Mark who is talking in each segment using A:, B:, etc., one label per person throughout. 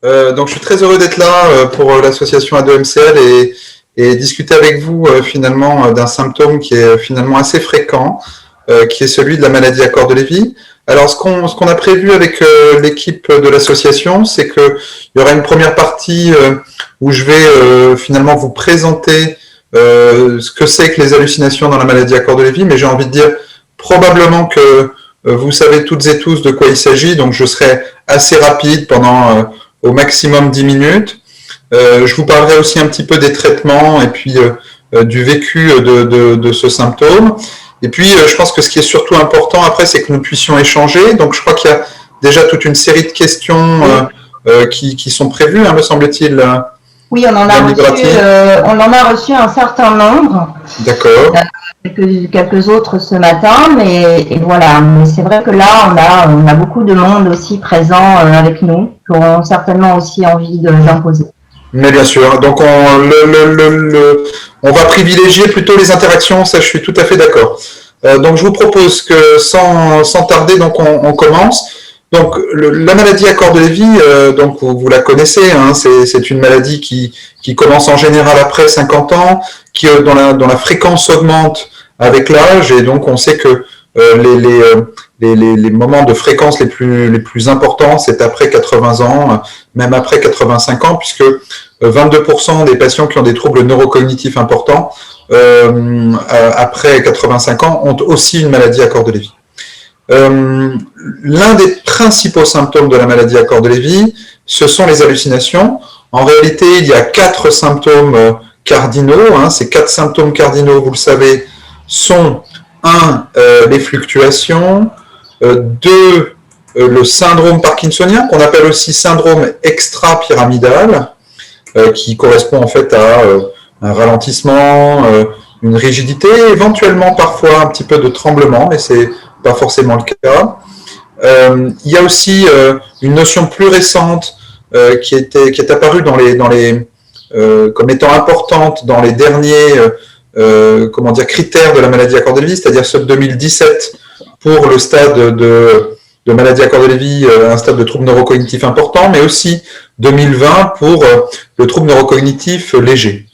A: Donc je suis très heureux d'être là pour l'association A2MCL et discuter avec vous finalement d'un symptôme qui est finalement assez fréquent, qui est celui de la maladie à corps de Lévy. Alors ce qu'on a prévu avec l'équipe de l'association, c'est qu'il y aura une première partie où je vais finalement vous présenter ce que c'est que les hallucinations dans la maladie à corps de Lévy, mais j'ai envie de dire probablement que vous savez toutes et tous de quoi il s'agit, donc je serai assez rapide pendant au maximum 10 minutes. Je vous parlerai aussi un petit peu des traitements et puis du vécu de ce symptôme. Et puis, je pense que ce qui est surtout important après, c'est que nous puissions échanger. Donc, je crois qu'il y a déjà toute une série de questions qui sont prévues, hein, me semble-t-il.
B: Oui, on en a reçu un certain nombre.
A: D'accord.
B: Quelques autres ce matin, et voilà. Mais c'est vrai que là, on a beaucoup de monde aussi présent avec nous, qui ont certainement aussi envie d'imposer.
A: Mais bien sûr. Donc, on va privilégier plutôt les interactions, ça je suis tout à fait d'accord. Donc, je vous propose que sans tarder, donc on commence. Donc, la maladie à corps de Lévy, donc vous la connaissez, hein, c'est une maladie qui commence en général après 50 ans, dont la fréquence augmente avec l'âge, et donc on sait que les moments de fréquence les plus importants, c'est après 80 ans, même après 85 ans, puisque 22% des patients qui ont des troubles neurocognitifs importants, après 85 ans, ont aussi une maladie à corps de Lévy. L'un des principaux symptômes de la maladie à corps de Lévy, ce sont les hallucinations. En réalité, il y a 4 symptômes cardinaux. Hein. Ces 4 symptômes cardinaux, vous le savez, sont 1. Les fluctuations, 2. Le syndrome parkinsonien, qu'on appelle aussi syndrome extra-pyramidal, qui correspond en fait à un ralentissement, une rigidité, éventuellement parfois un petit peu de tremblement, mais c'est pas forcément le cas. Il y a aussi une notion plus récente qui est apparue comme étant importante dans les derniers critères de la maladie à corps de Lévy, c'est-à-dire ceux de 2017 pour le stade de maladie à corps de Lévy, un stade de trouble neurocognitif important, mais aussi 2020 pour le trouble neurocognitif léger.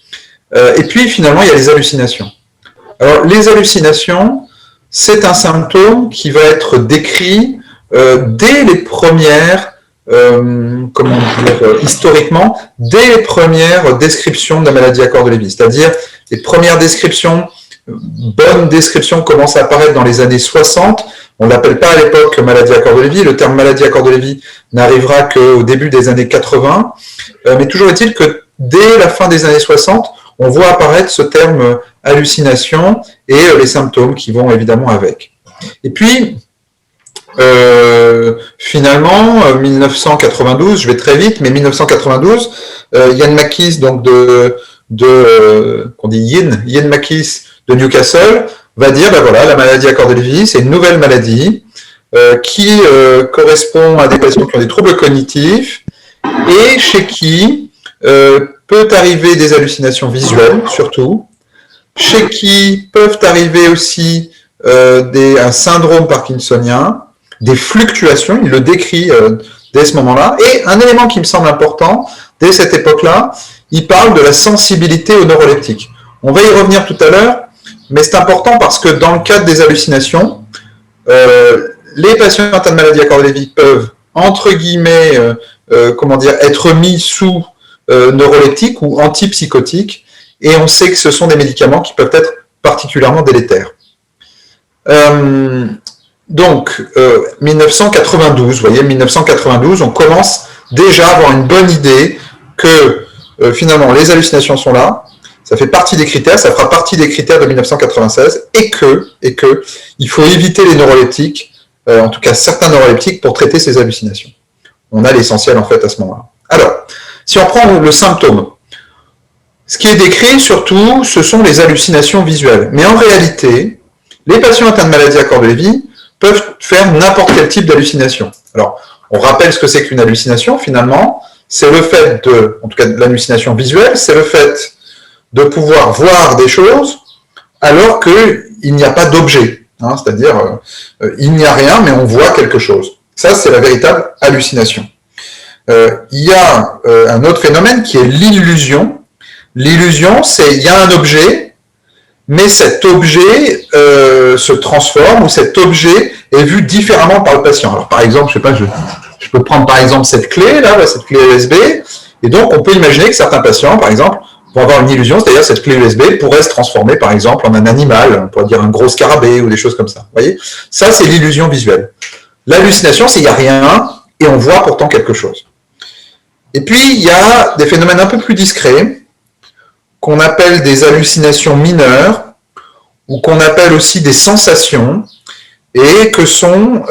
A: Et puis finalement, il y a les hallucinations. Alors les hallucinations, c'est un symptôme qui va être décrit dès les premières, historiquement, dès les premières descriptions de la maladie à corps de Lévy. C'est-à-dire les premières descriptions, bonnes descriptions commencent à apparaître dans les années 60. On ne l'appelle pas à l'époque maladie à corps de Lévy. Le terme maladie à corps de Lévy n'arrivera qu'au début des années 80. Mais toujours est-il que dès la fin des années 60, on voit apparaître ce terme hallucination et les symptômes qui vont évidemment avec. Et puis, finalement, 1992, je vais très vite, mais 1992, Ian Mackies, donc qu'on dit Ian Mackies de Newcastle, va dire, ben voilà, la maladie à corps de Lévy, c'est une nouvelle maladie qui correspond à des patients qui ont des troubles cognitifs et chez qui peut arriver des hallucinations visuelles, surtout, chez qui peuvent arriver aussi un syndrome parkinsonien, des fluctuations, il le décrit dès ce moment-là, et un élément qui me semble important, dès cette époque-là, il parle de la sensibilité aux neuroleptiques. On va y revenir tout à l'heure, mais c'est important parce que dans le cadre des hallucinations, les patients atteints de maladie à corps de Lévy peuvent, entre guillemets, être mis sous neuroleptiques ou antipsychotiques, et on sait que ce sont des médicaments qui peuvent être particulièrement délétères. Donc, 1992, vous voyez, 1992, on commence déjà à avoir une bonne idée que finalement les hallucinations sont là, ça fait partie des critères, ça fera partie des critères de 1996, et que il faut éviter les neuroleptiques, en tout cas certains neuroleptiques, pour traiter ces hallucinations. On a l'essentiel en fait à ce moment-là. Alors, si on prend le symptôme, ce qui est décrit surtout, ce sont les hallucinations visuelles. Mais en réalité, les patients atteints de maladie à corps de Lévy peuvent faire n'importe quel type d'hallucination. Alors, on rappelle ce que c'est qu'une hallucination, finalement. C'est le fait en tout cas de l'hallucination visuelle, c'est le fait de pouvoir voir des choses alors qu'il n'y a pas d'objet. Hein, c'est-à-dire, il n'y a rien, mais on voit quelque chose. Ça, c'est la véritable hallucination. il y a un autre phénomène qui est l'illusion. L'illusion, c'est il y a un objet, mais cet objet se transforme ou cet objet est vu différemment par le patient. Alors par exemple, je sais pas, je peux prendre par exemple cette clé là, cette clé USB, et donc on peut imaginer que certains patients, par exemple, vont avoir une illusion, c'est-à-dire cette clé USB pourrait se transformer par exemple en un animal, on pourrait dire un gros scarabée ou des choses comme ça. Vous voyez, ça c'est l'illusion visuelle. L'hallucination, c'est il n'y a rien et on voit pourtant quelque chose. Et puis il y a des phénomènes un peu plus discrets qu'on appelle des hallucinations mineures ou qu'on appelle aussi des sensations, et que sont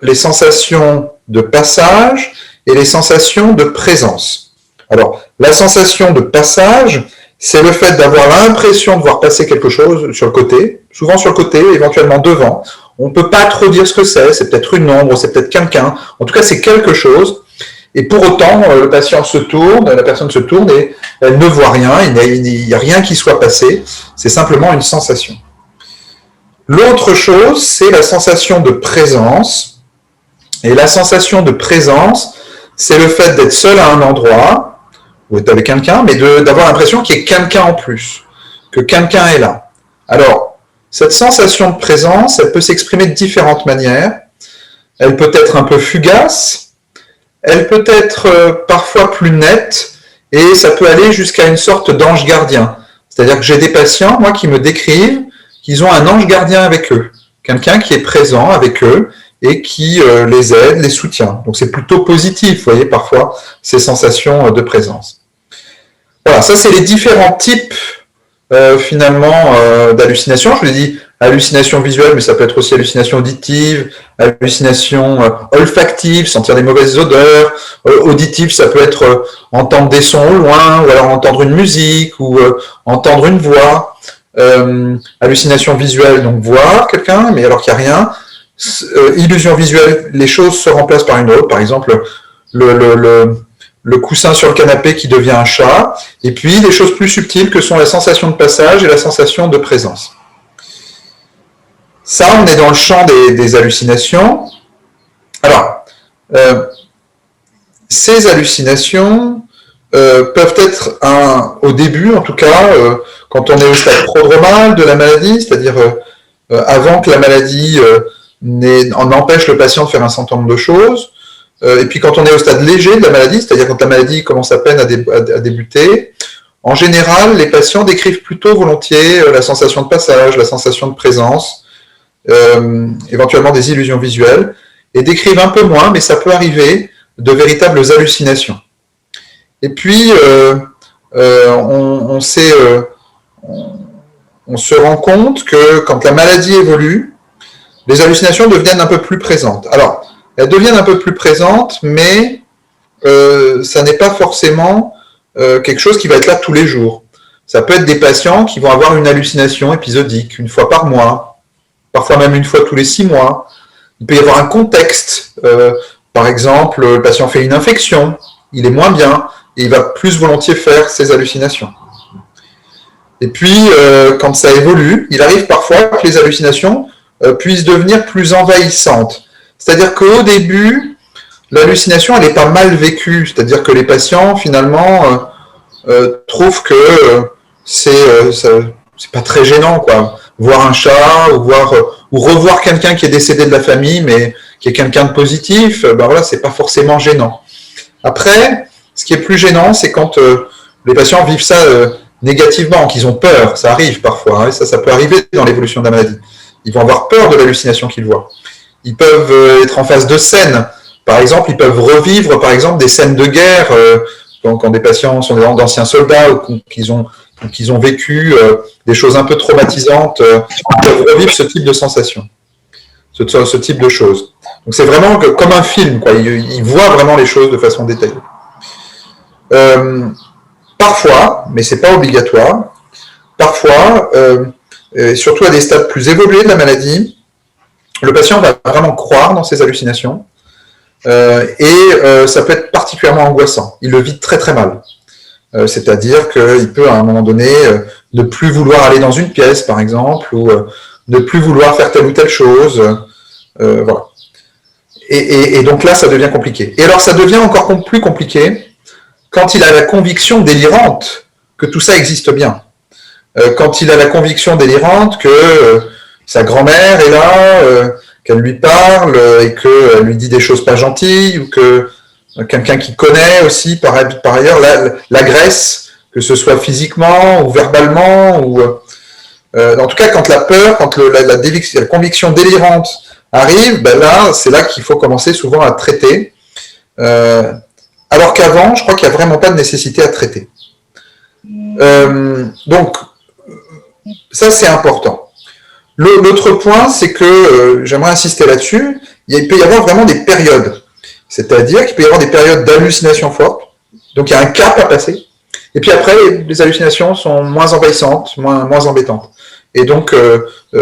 A: les sensations de passage et les sensations de présence. Alors, la sensation de passage, c'est le fait d'avoir l'impression de voir passer quelque chose sur le côté, souvent sur le côté, éventuellement devant. On ne peut pas trop dire ce que c'est peut-être une ombre, c'est peut-être quelqu'un, en tout cas c'est quelque chose, et pour autant, le patient se tourne, la personne se tourne et elle ne voit rien, il n'y a rien qui soit passé, c'est simplement une sensation. L'autre chose, c'est la sensation de présence. Et la sensation de présence, c'est le fait d'être seul à un endroit, ou être avec quelqu'un, mais d'avoir l'impression qu'il y ait quelqu'un en plus, que quelqu'un est là. Alors, cette sensation de présence, elle peut s'exprimer de différentes manières. Elle peut être un peu fugace, elle peut être parfois plus nette, et ça peut aller jusqu'à une sorte d'ange gardien. C'est-à-dire que j'ai des patients, moi, qui me décrivent qu'ils ont un ange gardien avec eux, quelqu'un qui est présent avec eux et qui les aide, les soutient. Donc c'est plutôt positif, vous voyez, parfois, ces sensations de présence. Voilà, ça c'est les différents types, finalement, d'hallucinations. Je vous ai dit hallucination visuelle, mais ça peut être aussi hallucination auditive, hallucination olfactive, sentir des mauvaises odeurs, auditive, ça peut être entendre des sons au loin, ou alors entendre une musique, ou entendre une voix. Hallucination visuelle, donc voir quelqu'un, mais alors qu'il n'y a rien. Illusion visuelle, les choses se remplacent par une autre, par exemple le coussin sur le canapé qui devient un chat, et puis des choses plus subtiles que sont la sensation de passage et la sensation de présence. Ça, on est dans le champ des hallucinations. Alors, ces hallucinations peuvent être, au début en tout cas, quand on est au stade prodromal de la maladie, c'est-à-dire avant que la maladie en empêche le patient de faire un certain nombre de choses, et puis quand on est au stade léger de la maladie, c'est-à-dire quand la maladie commence à peine à débuter, en général, les patients décrivent plutôt volontiers la sensation de passage, la sensation de présence, éventuellement des illusions visuelles, et décrivent un peu moins, mais ça peut arriver, de véritables hallucinations. Et puis, on se rend compte que quand la maladie évolue, les hallucinations deviennent un peu plus présentes. Alors, elles deviennent un peu plus présentes, mais ça n'est pas forcément quelque chose qui va être là tous les jours. Ça peut être des patients qui vont avoir une hallucination épisodique, une fois par mois, parfois même une fois tous les 6 mois. Il peut y avoir un contexte. Par exemple, le patient fait une infection, il est moins bien, et il va plus volontiers faire ces hallucinations. Et puis, quand ça évolue, il arrive parfois que les hallucinations puissent devenir plus envahissantes. C'est-à-dire qu'au début, l'hallucination, elle n'est pas mal vécue. C'est-à-dire que les patients, finalement, trouvent que c'est pas très gênant, quoi. Voir un chat, ou revoir quelqu'un qui est décédé de la famille, mais qui est quelqu'un de positif, ben voilà, c'est pas forcément gênant. Après, ce qui est plus gênant, c'est quand les patients vivent ça négativement, qu'ils ont peur. Ça arrive parfois, hein, et ça peut arriver dans l'évolution de la maladie. Ils vont avoir peur de l'hallucination qu'ils voient. Ils peuvent être en face de scènes. Par exemple, ils peuvent revivre, par exemple, des scènes de guerre, quand des patients sont d'anciens soldats ou qu'ils ont vécu des choses un peu traumatisantes, ils peuvent revivre ce type de sensations, ce type de choses. Donc c'est vraiment comme un film, quoi. Ils voient vraiment les choses de façon détaillée. Parfois, mais c'est pas obligatoire, parfois, surtout à des stades plus évolués de la maladie, le patient va vraiment croire dans ses hallucinations, et ça peut être particulièrement angoissant. Il le vit très très mal. C'est-à-dire qu'il peut à un moment donné ne plus vouloir aller dans une pièce, par exemple, ou ne plus vouloir faire telle ou telle chose. Voilà. Et donc là, ça devient compliqué. Et alors, ça devient encore plus compliqué quand il a la conviction délirante que tout ça existe bien. Quand il a la conviction délirante que sa grand-mère est là, qu'elle lui parle et qu'elle lui dit des choses pas gentilles, ou que quelqu'un qui connaît aussi, par ailleurs, l'agresse, que ce soit physiquement ou verbalement, ou en tout cas, quand la peur, quand la conviction délirante arrive, ben là, c'est là qu'il faut commencer souvent à traiter. Alors qu'avant, je crois qu'il n'y a vraiment pas de nécessité à traiter. Donc, ça c'est important. L'autre point, c'est que j'aimerais insister là-dessus, il peut y avoir vraiment des périodes. C'est-à-dire qu'il peut y avoir des périodes d'hallucination forte, donc il y a un cap à passer, et puis après, les hallucinations sont moins envahissantes, moins embêtantes. Et donc,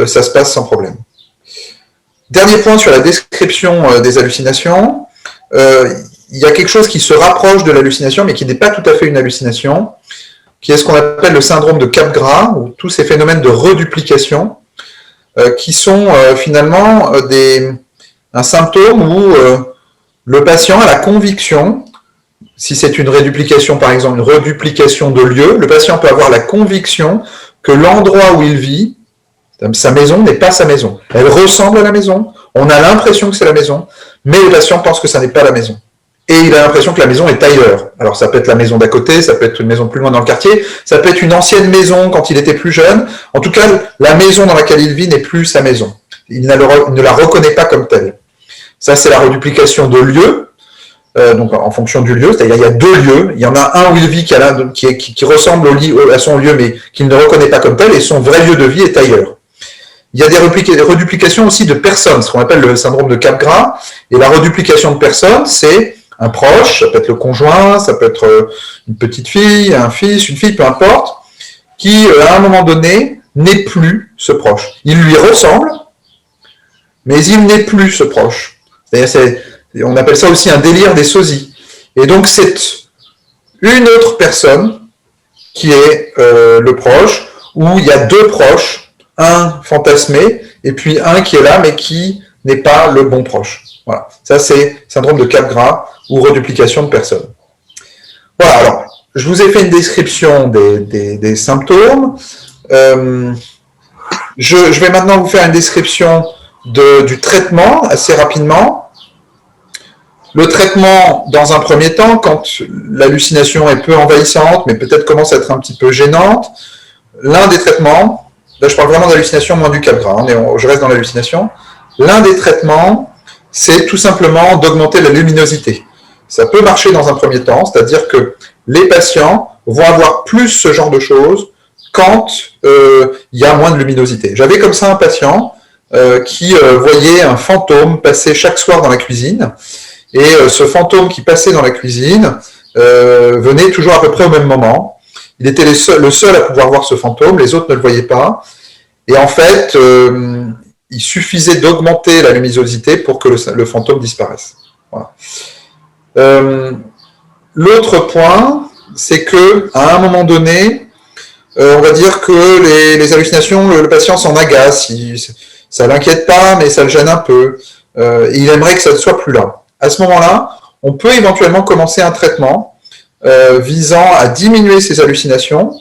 A: ça se passe sans problème. Dernier point sur la description des hallucinations, il y a quelque chose qui se rapproche de l'hallucination, mais qui n'est pas tout à fait une hallucination, qui est ce qu'on appelle le syndrome de Capgras, ou tous ces phénomènes de reduplication, qui sont finalement un symptôme où le patient a la conviction, si c'est une reduplication par exemple, une reduplication de lieu, le patient peut avoir la conviction que l'endroit où il vit, sa maison n'est pas sa maison. Elle ressemble à la maison, on a l'impression que c'est la maison, mais le patient pense que ça n'est pas la maison. Et il a l'impression que la maison est ailleurs. Alors ça peut être la maison d'à côté, ça peut être une maison plus loin dans le quartier, ça peut être une ancienne maison quand il était plus jeune. En tout cas, la maison dans laquelle il vit n'est plus sa maison. Il ne la reconnaît pas comme telle. Ça, c'est la reduplication de lieu, donc en fonction du lieu. C'est-à-dire il y a deux lieux. Il y en a un où il vit qui ressemble à son lieu, mais qu'il ne reconnaît pas comme tel, et son vrai lieu de vie est ailleurs. Il y a des reduplications aussi de personnes, ce qu'on appelle le syndrome de Capgras. Et la reduplication de personnes, c'est un proche, ça peut être le conjoint, ça peut être une petite fille, un fils, une fille, peu importe, qui, à un moment donné, n'est plus ce proche. Il lui ressemble, mais il n'est plus ce proche. On appelle ça aussi un délire des sosies. Et donc, c'est une autre personne qui est le proche, où il y a deux proches, un fantasmé, et puis un qui est là, mais qui n'est pas le bon proche. Voilà. Ça, c'est syndrome de Capgras ou reduplication de personnes. Voilà, alors, je vous ai fait une description des symptômes. Je vais maintenant vous faire une description du traitement assez rapidement. Le traitement, dans un premier temps, quand l'hallucination est peu envahissante, mais peut-être commence à être un petit peu gênante, l'un des traitements, là je parle vraiment d'hallucination, moins du Capgras, je reste dans l'hallucination, l'un des traitements, c'est tout simplement d'augmenter la luminosité. Ça peut marcher dans un premier temps, c'est-à-dire que les patients vont avoir plus ce genre de choses quand il y a moins de luminosité. J'avais comme ça un patient qui voyait un fantôme passer chaque soir dans la cuisine, et ce fantôme qui passait dans la cuisine venait toujours à peu près au même moment. Il était le seul à pouvoir voir ce fantôme, les autres ne le voyaient pas, et en fait, il suffisait d'augmenter la luminosité pour que le fantôme disparaisse. Voilà. L'autre point, c'est que à un moment donné, on va dire que les hallucinations, le patient s'en agace, ça l'inquiète pas, mais ça le gêne un peu, et il aimerait que ça ne soit plus là. À ce moment-là, on peut éventuellement commencer un traitement visant à diminuer ces hallucinations,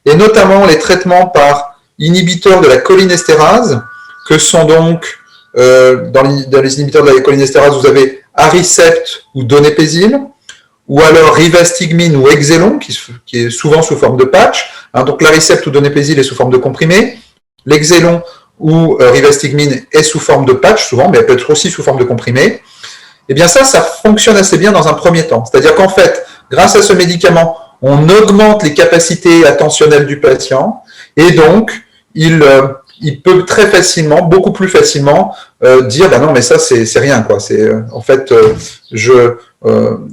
A: et notamment les traitements par inhibiteurs de la cholinestérase, que sont donc, dans les inhibiteurs de la cholinestérase, vous avez Aricept ou Donépézil, ou alors Rivastigmine ou Exelon, qui est souvent sous forme de patch. Donc l'Aricept ou Donépézil est sous forme de comprimé, l'Exelon ou Rivastigmine est sous forme de patch, souvent, mais elle peut être aussi sous forme de comprimé. Eh bien ça fonctionne assez bien dans un premier temps. C'est-à-dire qu'en fait, grâce à ce médicament, on augmente les capacités attentionnelles du patient, et donc, il peut très facilement, beaucoup plus facilement, dire bah non mais ça c'est rien quoi. En fait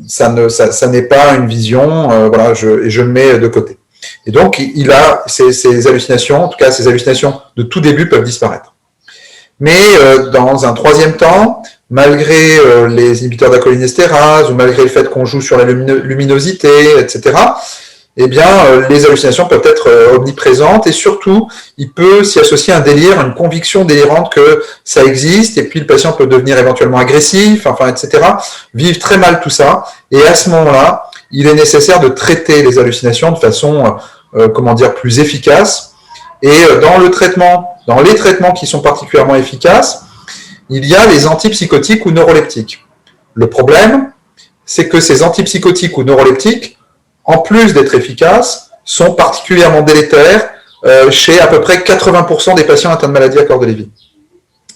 A: ça n'est pas une vision, voilà, et je le mets de côté. Et donc il a ces hallucinations, en tout cas ces hallucinations de tout début peuvent disparaître. Mais dans un troisième temps, malgré les inhibiteurs de la cholinestérase ou malgré le fait qu'on joue sur la luminosité, etc. eh bien, les hallucinations peuvent être omniprésentes et surtout, il peut s'y associer un délire, une conviction délirante que ça existe et puis le patient peut devenir éventuellement agressif, enfin, etc. Vivre très mal tout ça et à ce moment-là, il est nécessaire de traiter les hallucinations de façon, comment dire, plus efficace. Et dans les traitements qui sont particulièrement efficaces, il y a les antipsychotiques ou neuroleptiques. Le problème, c'est que ces antipsychotiques ou neuroleptiques, en plus d'être efficaces, sont particulièrement délétères chez à peu près 80% des patients atteints de maladie à corps de Lévy.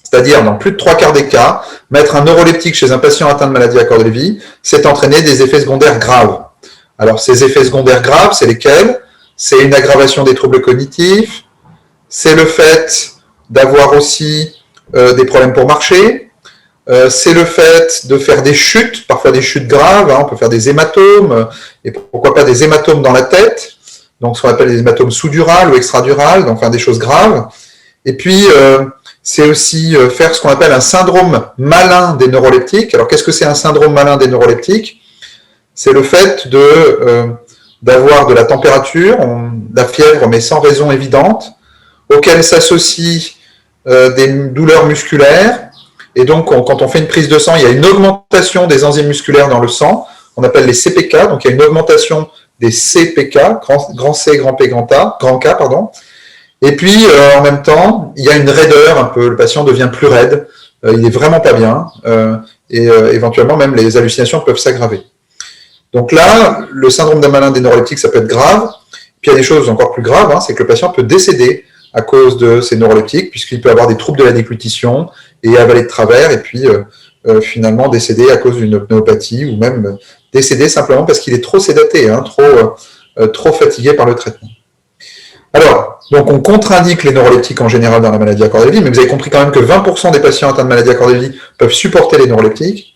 A: C'est-à-dire, dans plus de 3/4 des cas, mettre un neuroleptique chez un patient atteint de maladie à corps de Lévy, c'est entraîner des effets secondaires graves. Alors, ces effets secondaires graves, c'est lesquels? C'est une aggravation des troubles cognitifs, c'est le fait d'avoir aussi des problèmes pour marcher, c'est le fait de faire des chutes, parfois des chutes graves, hein, on peut faire des hématomes, et pourquoi pas des hématomes dans la tête, donc ce qu'on appelle des hématomes sous-durales ou extradurales, donc faire des choses graves. Et puis, c'est aussi faire ce qu'on appelle un syndrome malin des neuroleptiques. Alors, qu'est-ce que c'est un syndrome malin des neuroleptiques? C'est le fait d'avoir de la température, de la fièvre, mais sans raison évidente, auquel s'associent des douleurs musculaires. Et donc, quand on fait une prise de sang, il y a une augmentation des enzymes musculaires dans le sang, on appelle les CPK, donc il y a une augmentation des CPK, grand C, grand P, grand K, pardon. Et puis, en même temps, il y a une raideur un peu, le patient devient plus raide, il n'est vraiment pas bien, et éventuellement même les hallucinations peuvent s'aggraver. Donc là, le syndrome d'un malin des neuroleptiques, ça peut être grave. Puis il y a des choses encore plus graves, hein, c'est que le patient peut décéder à cause de ces neuroleptiques, puisqu'il peut avoir des troubles de la déglutition et avaler de travers, et puis finalement décéder à cause d'une pneumopathie, ou même décéder simplement parce qu'il est trop sédaté, hein, trop fatigué par le traitement. Alors, donc on contre-indique les neuroleptiques en général dans la maladie à corps de Lévy, mais vous avez compris quand même que 20% des patients atteints de maladie à corps de Lévy peuvent supporter les neuroleptiques.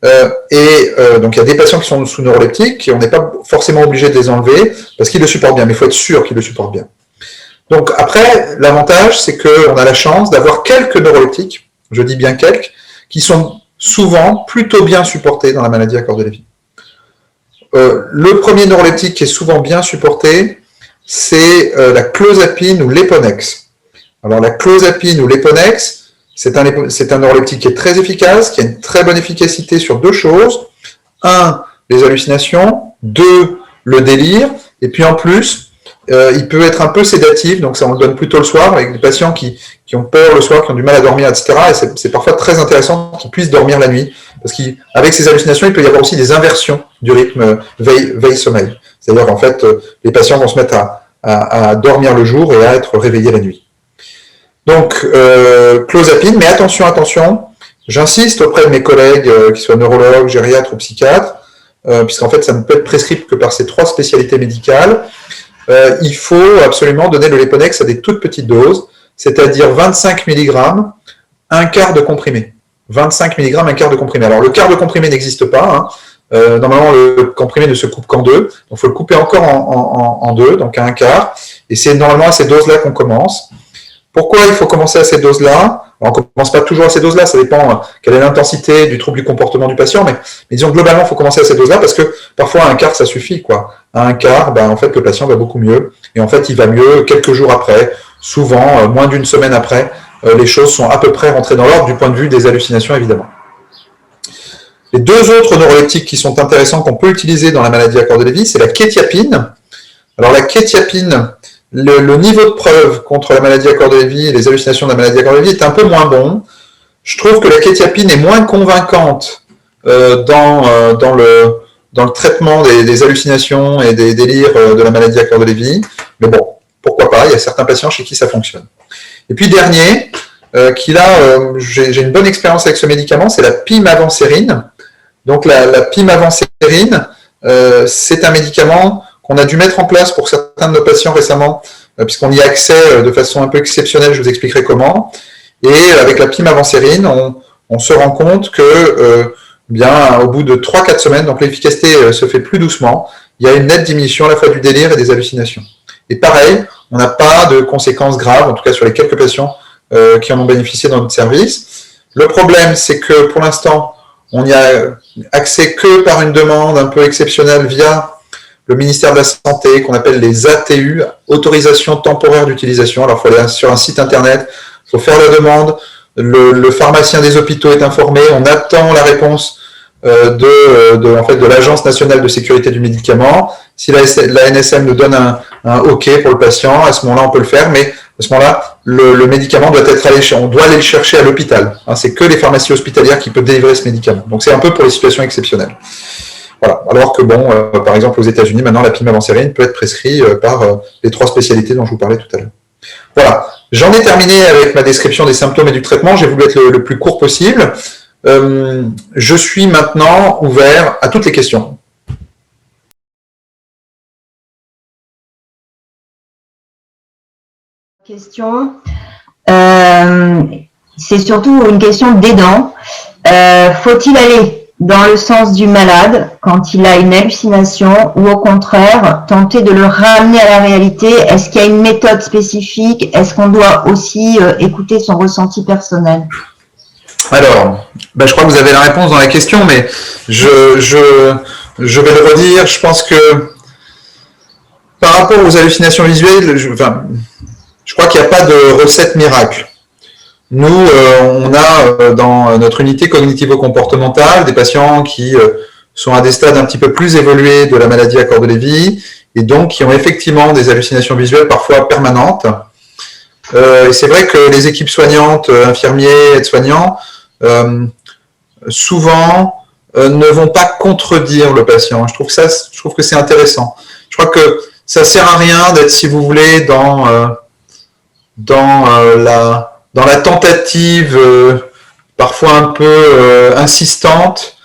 A: Donc il y a des patients qui sont sous neuroleptiques et on n'est pas forcément obligé de les enlever parce qu'ils le supportent bien, mais il faut être sûr qu'ils le supportent bien. Donc après, l'avantage, c'est qu'on a la chance d'avoir quelques neuroleptiques, je dis bien quelques, qui sont souvent plutôt bien supportés dans la maladie à corps de Lévy. Le premier neuroleptique qui est souvent bien supporté, c'est la clozapine ou l'Eponex. Alors la clozapine ou l'Eponex, c'est un neuroleptique qui est très efficace, qui a une très bonne efficacité sur deux choses. 1, les hallucinations. 2, le délire. Et puis en plus, il peut être un peu sédatif, donc ça on le donne plutôt le soir, avec des patients qui ont peur le soir, qui ont du mal à dormir, etc. Et c'est parfois très intéressant qu'ils puissent dormir la nuit, parce qu'avec ces hallucinations, il peut y avoir aussi des inversions du rythme veille-sommeil. C'est-à-dire en fait, les patients vont se mettre à dormir le jour et à être réveillés la nuit. Donc, clozapine, mais attention, j'insiste auprès de mes collègues, qui soient neurologues, gériatres ou psychiatres, puisqu'en fait, ça ne peut être prescrit que par ces 3 spécialités médicales. Il faut absolument donner le Leponex à des toutes petites doses, c'est-à-dire 25 mg, un quart de comprimé. 25 mg, un quart de comprimé. Alors, le quart de comprimé n'existe pas, hein. Normalement, le comprimé ne se coupe qu'en 2, donc il faut le couper encore en 2, donc à un quart, et c'est normalement à ces doses-là qu'on commence. Pourquoi il faut commencer à ces doses-là? On ne commence pas toujours à ces doses-là, ça dépend quelle est l'intensité du trouble du comportement du patient, mais disons globalement, il faut commencer à ces doses-là parce que parfois à un quart, ça suffit, quoi. À un quart, en fait, le patient va beaucoup mieux, et en fait, il va mieux quelques jours après, souvent moins d'une semaine après, les choses sont à peu près rentrées dans l'ordre du point de vue des hallucinations, évidemment. Les 2 autres neuroleptiques qui sont intéressants qu'on peut utiliser dans la maladie à corps de Lévy, c'est la quétiapine. Alors la quétiapine, le niveau de preuve contre la maladie à corps de Lévy et les hallucinations de la maladie à corps de Lévy est un peu moins bon. Je trouve que la quétiapine est moins convaincante dans le traitement des hallucinations et des délires de la maladie à corps de Lévy. Mais bon, pourquoi pas, il y a certains patients chez qui ça fonctionne. Et puis dernier, j'ai une bonne expérience avec ce médicament, c'est la pimavansérin. Donc la pimavansérin, c'est un médicament qu'on a dû mettre en place pour certains de nos patients récemment, puisqu'on y a accès de façon un peu exceptionnelle, je vous expliquerai comment. Et avec la pimavansérin, on se rend compte que, au bout de 3-4 semaines, donc l'efficacité se fait plus doucement, il y a une nette diminution à la fois du délire et des hallucinations. Et pareil, on n'a pas de conséquences graves, en tout cas sur les quelques patients qui en ont bénéficié dans notre service. Le problème, c'est que pour l'instant, on n'y a accès que par une demande un peu exceptionnelle via le ministère de la Santé, qu'on appelle les ATU, autorisation temporaire d'utilisation. Alors, il faut aller sur un site internet, il faut faire la demande, le pharmacien des hôpitaux est informé, on attend la réponse de l'Agence nationale de sécurité du médicament. Si la NSM nous donne un OK pour le patient, à ce moment-là, on peut le faire, mais à ce moment-là, le médicament doit être on doit aller le chercher à l'hôpital. Hein, c'est que les pharmacies hospitalières qui peuvent délivrer ce médicament. Donc, c'est un peu pour les situations exceptionnelles. Voilà. Alors que, bon, par exemple, aux États-Unis, maintenant, la pimavansérin peut être prescrite par les 3 spécialités dont je vous parlais tout à l'heure. Voilà. J'en ai terminé avec ma description des symptômes et du traitement. J'ai voulu être le plus court possible. Je suis maintenant ouvert à toutes les questions.
B: Question. C'est surtout une question d'aidant. Faut-il aller dans le sens du malade quand il a une hallucination ou au contraire tenter de le ramener à la réalité? Est-ce qu'il y a une méthode spécifique? Est-ce qu'on doit aussi écouter son ressenti personnel?
A: Alors, je crois que vous avez la réponse dans la question, mais je vais le redire. Je pense que par rapport aux hallucinations visuelles, je crois qu'il n'y a pas de recette miracle. Nous, on a dans notre unité cognitivo-comportementale des patients qui sont à des stades un petit peu plus évolués de la maladie à Cordes-Lévy et donc qui ont effectivement des hallucinations visuelles parfois permanentes. Et c'est vrai que les équipes soignantes, infirmiers, aides-soignants, souvent ne vont pas contredire le patient. Je trouve que c'est intéressant. Je crois que ça sert à rien d'être, si vous voulez, dans la tentative parfois un peu insistante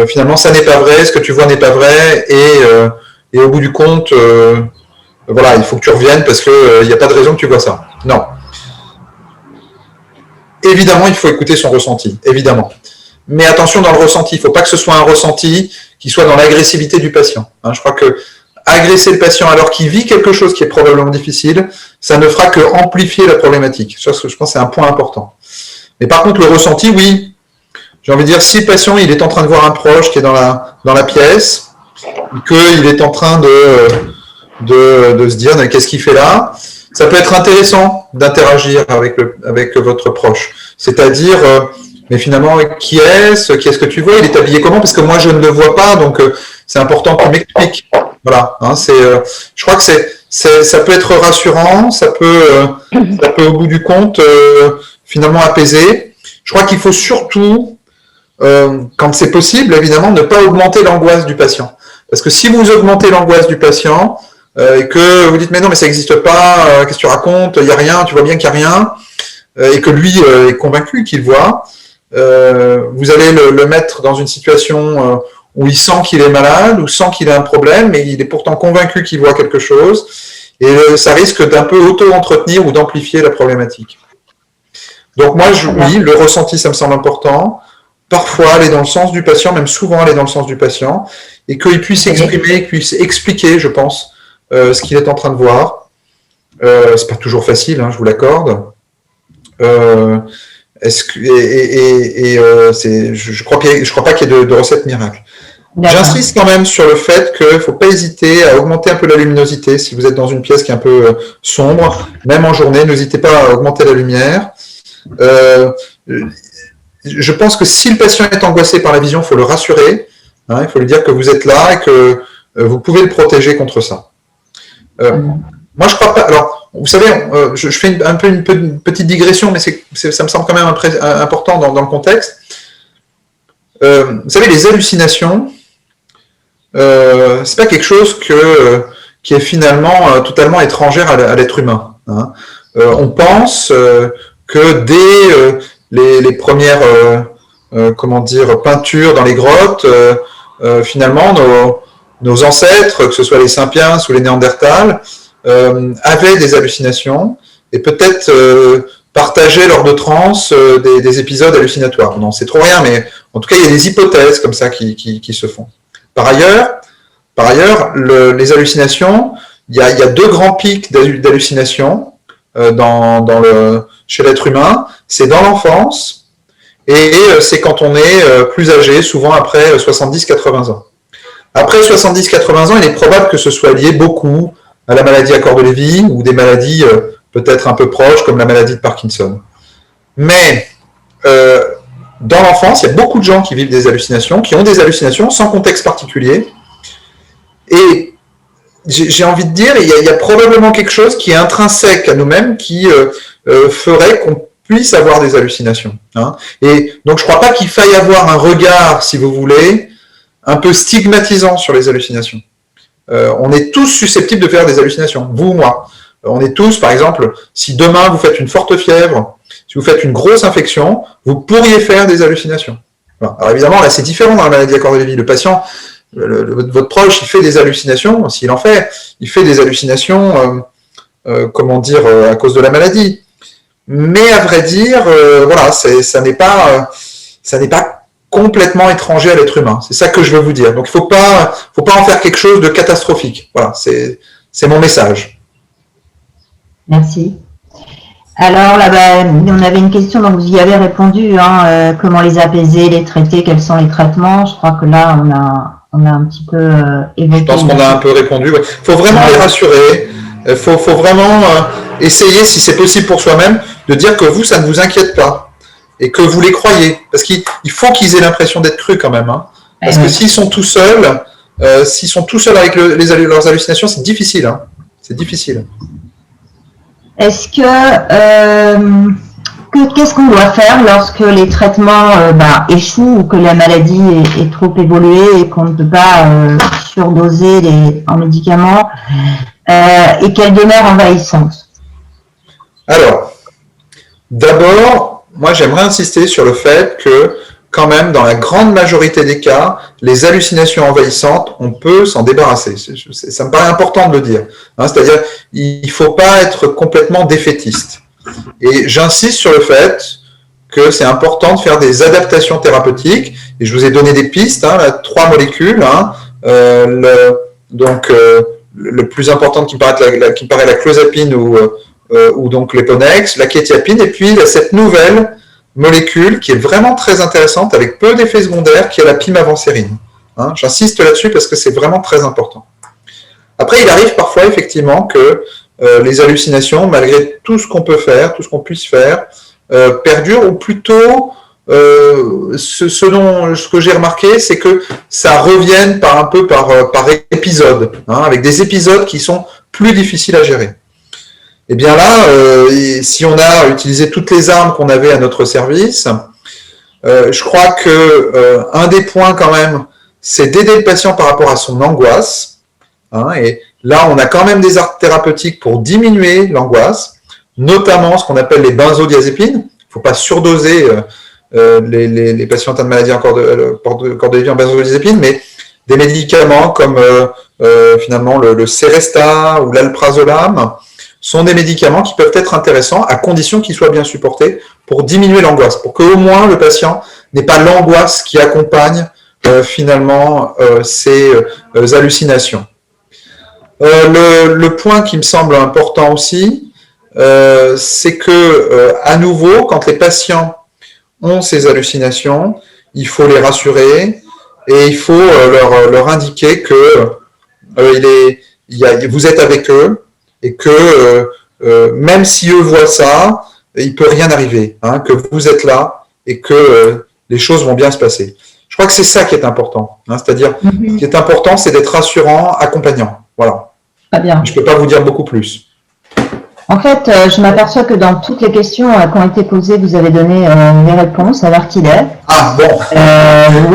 A: finalement ça n'est pas vrai, ce que tu vois n'est pas vrai et au bout du compte voilà, il faut que tu reviennes parce que il n'y a pas de raison que tu vois ça. Non. Évidemment, il faut écouter son ressenti, évidemment. Mais attention dans le ressenti, il ne faut pas que ce soit un ressenti qui soit dans l'agressivité du patient. Hein, je crois que agresser le patient alors qu'il vit quelque chose qui est probablement difficile, ça ne fera que amplifier la problématique. Ça, je pense que c'est un point important. Mais par contre, le ressenti, oui. J'ai envie de dire, si le patient il est en train de voir un proche qui est dans la pièce, qu'il est en train de se dire qu'est-ce qu'il fait là, ça peut être intéressant d'interagir avec votre proche. C'est-à-dire, mais finalement, qui est-ce que tu vois? Il est habillé comment? Parce que moi, je ne le vois pas, donc c'est important qu'il m'explique. Voilà, hein, je crois que ça peut être rassurant, ça peut au bout du compte finalement apaiser. Je crois qu'il faut surtout, quand c'est possible, évidemment, ne pas augmenter l'angoisse du patient. Parce que si vous augmentez l'angoisse du patient et que vous dites mais non mais ça n'existe pas, qu'est-ce que tu racontes, il n'y a rien, tu vois bien qu'il n'y a rien, et que lui est convaincu qu'il voit, vous allez le mettre dans une situation où il sent qu'il est malade, ou sent qu'il a un problème, mais il est pourtant convaincu qu'il voit quelque chose, et ça risque d'un peu auto-entretenir ou d'amplifier la problématique. Donc moi, oui, le ressenti, ça me semble important. Parfois, aller dans le sens du patient, même souvent aller dans le sens du patient, et qu'il puisse exprimer, qu'il puisse expliquer, je pense, ce qu'il est en train de voir. C'est pas toujours facile, hein, je vous l'accorde. Je crois pas qu'il y ait de recette miracle. J'insiste quand même sur le fait qu'il ne faut pas hésiter à augmenter un peu la luminosité. Si vous êtes dans une pièce qui est un peu sombre, même en journée, n'hésitez pas à augmenter la lumière. Je pense que si le patient est angoissé par la vision, il faut le rassurer. Hein, il faut lui dire que vous êtes là et que vous pouvez le protéger contre ça. Moi, je crois pas. Alors, vous savez, je fais un peu une petite digression, mais ça me semble quand même important dans le contexte. Vous savez, les hallucinations, c'est pas quelque chose qui est finalement totalement étrangère à l'être humain. Hein. On pense que dès les premières peintures dans les grottes, finalement, nos ancêtres, que ce soit les Sapiens ou les Néandertals, avaient des hallucinations et peut-être partageaient lors de transe des épisodes hallucinatoires. On n'en sait trop rien, mais en tout cas, il y a des hypothèses comme ça qui se font. Par ailleurs, les hallucinations, il y a 2 grands pics d'hallucinations chez l'être humain. C'est dans l'enfance et c'est quand on est plus âgé, souvent après 70-80 ans. Après 70-80 ans, il est probable que ce soit lié beaucoup à la maladie à corps de Lévy ou des maladies peut-être un peu proches comme la maladie de Parkinson. Mais dans l'enfance, il y a beaucoup de gens qui vivent des hallucinations, qui ont des hallucinations sans contexte particulier. Et j'ai envie de dire, il y a probablement quelque chose qui est intrinsèque à nous-mêmes qui ferait qu'on puisse avoir des hallucinations. Hein. Et donc, je ne crois pas qu'il faille avoir un regard, si vous voulez, un peu stigmatisant sur les hallucinations. On est tous susceptibles de faire des hallucinations, vous ou moi. On est tous, par exemple, si demain vous faites une forte fièvre, si vous faites une grosse infection, vous pourriez faire des hallucinations. Voilà. Alors évidemment, là, c'est différent dans la maladie à corps de Lévy. Le patient, votre proche, il fait des hallucinations. S'il en fait, il fait des hallucinations, comment dire, à cause de la maladie. Mais à vrai dire, voilà, ça n'est pas complètement étranger à l'être humain. C'est ça que je veux vous dire. Donc, il faut pas en faire quelque chose de catastrophique. Voilà, c'est mon message.
B: Merci. Alors, là, on avait une question, donc vous y avez répondu, hein, comment les apaiser, les traiter, quels sont les traitements. Je crois que là, on a un petit peu évoqué.
A: Je pense qu'on a un peu répondu. Il faut vraiment les rassurer. Il faut vraiment essayer, si c'est possible pour soi-même, de dire que vous, ça ne vous inquiète pas et que vous les croyez. Parce qu'il faut qu'ils aient l'impression d'être crus quand même. Hein. Parce que s'ils sont tout seuls, avec leurs hallucinations, c'est difficile. Hein. C'est difficile.
B: Est-ce qu'est-ce qu'on doit faire lorsque les traitements échouent ou que la maladie est trop évoluée et qu'on ne peut pas surdoser en médicaments et qu'elle demeure envahissante?
A: Alors, d'abord, moi j'aimerais insister sur le fait que quand même, dans la grande majorité des cas, les hallucinations envahissantes, on peut s'en débarrasser. Ça me paraît important de le dire. Hein, c'est-à-dire, il ne faut pas être complètement défaitiste. Et j'insiste sur le fait que c'est important de faire des adaptations thérapeutiques. Et je vous ai donné des pistes, hein, là, 3 molécules. Hein, le plus important qui me paraît la clozapine ou donc l'Eponex, la kétiapine, et puis cette nouvelle molécule qui est vraiment très intéressante avec peu d'effets secondaires, qui est la pimavansérin. Hein, j'insiste là-dessus parce que c'est vraiment très important. Après, il arrive parfois effectivement que les hallucinations, malgré tout ce qu'on peut faire, tout ce qu'on puisse faire, perdurent, ou plutôt ce que j'ai remarqué, c'est que ça revienne par épisode, hein, avec des épisodes qui sont plus difficiles à gérer. Et bien là, si on a utilisé toutes les armes qu'on avait à notre service, je crois que un des points quand même, c'est d'aider le patient par rapport à son angoisse. Hein, et là, on a quand même des arts thérapeutiques pour diminuer l'angoisse, notamment ce qu'on appelle les benzodiazépines. Il ne faut pas surdoser les patients atteints de maladie à corps de Lévy en benzodiazépines, mais des médicaments comme finalement le Seresta ou l'alprazolam sont des médicaments qui peuvent être intéressants à condition qu'ils soient bien supportés pour diminuer l'angoisse, pour qu'au moins le patient n'ait pas l'angoisse qui accompagne finalement ces hallucinations. Le point qui me semble important aussi, c'est que à nouveau, quand les patients ont ces hallucinations, il faut les rassurer et il faut leur indiquer que vous êtes avec eux, et que même si eux voient ça, il ne peut rien arriver, hein, que vous êtes là et que les choses vont bien se passer. Je crois que c'est ça qui est important. Hein, c'est-à-dire, ce qui est important, c'est d'être rassurant, accompagnant. Voilà.
B: Très bien.
A: Je ne peux pas vous dire beaucoup plus.
B: En fait, je m'aperçois que dans toutes les questions qui ont été posées, vous avez donné les réponses à l'heure qu'il est.
A: Ah, bon.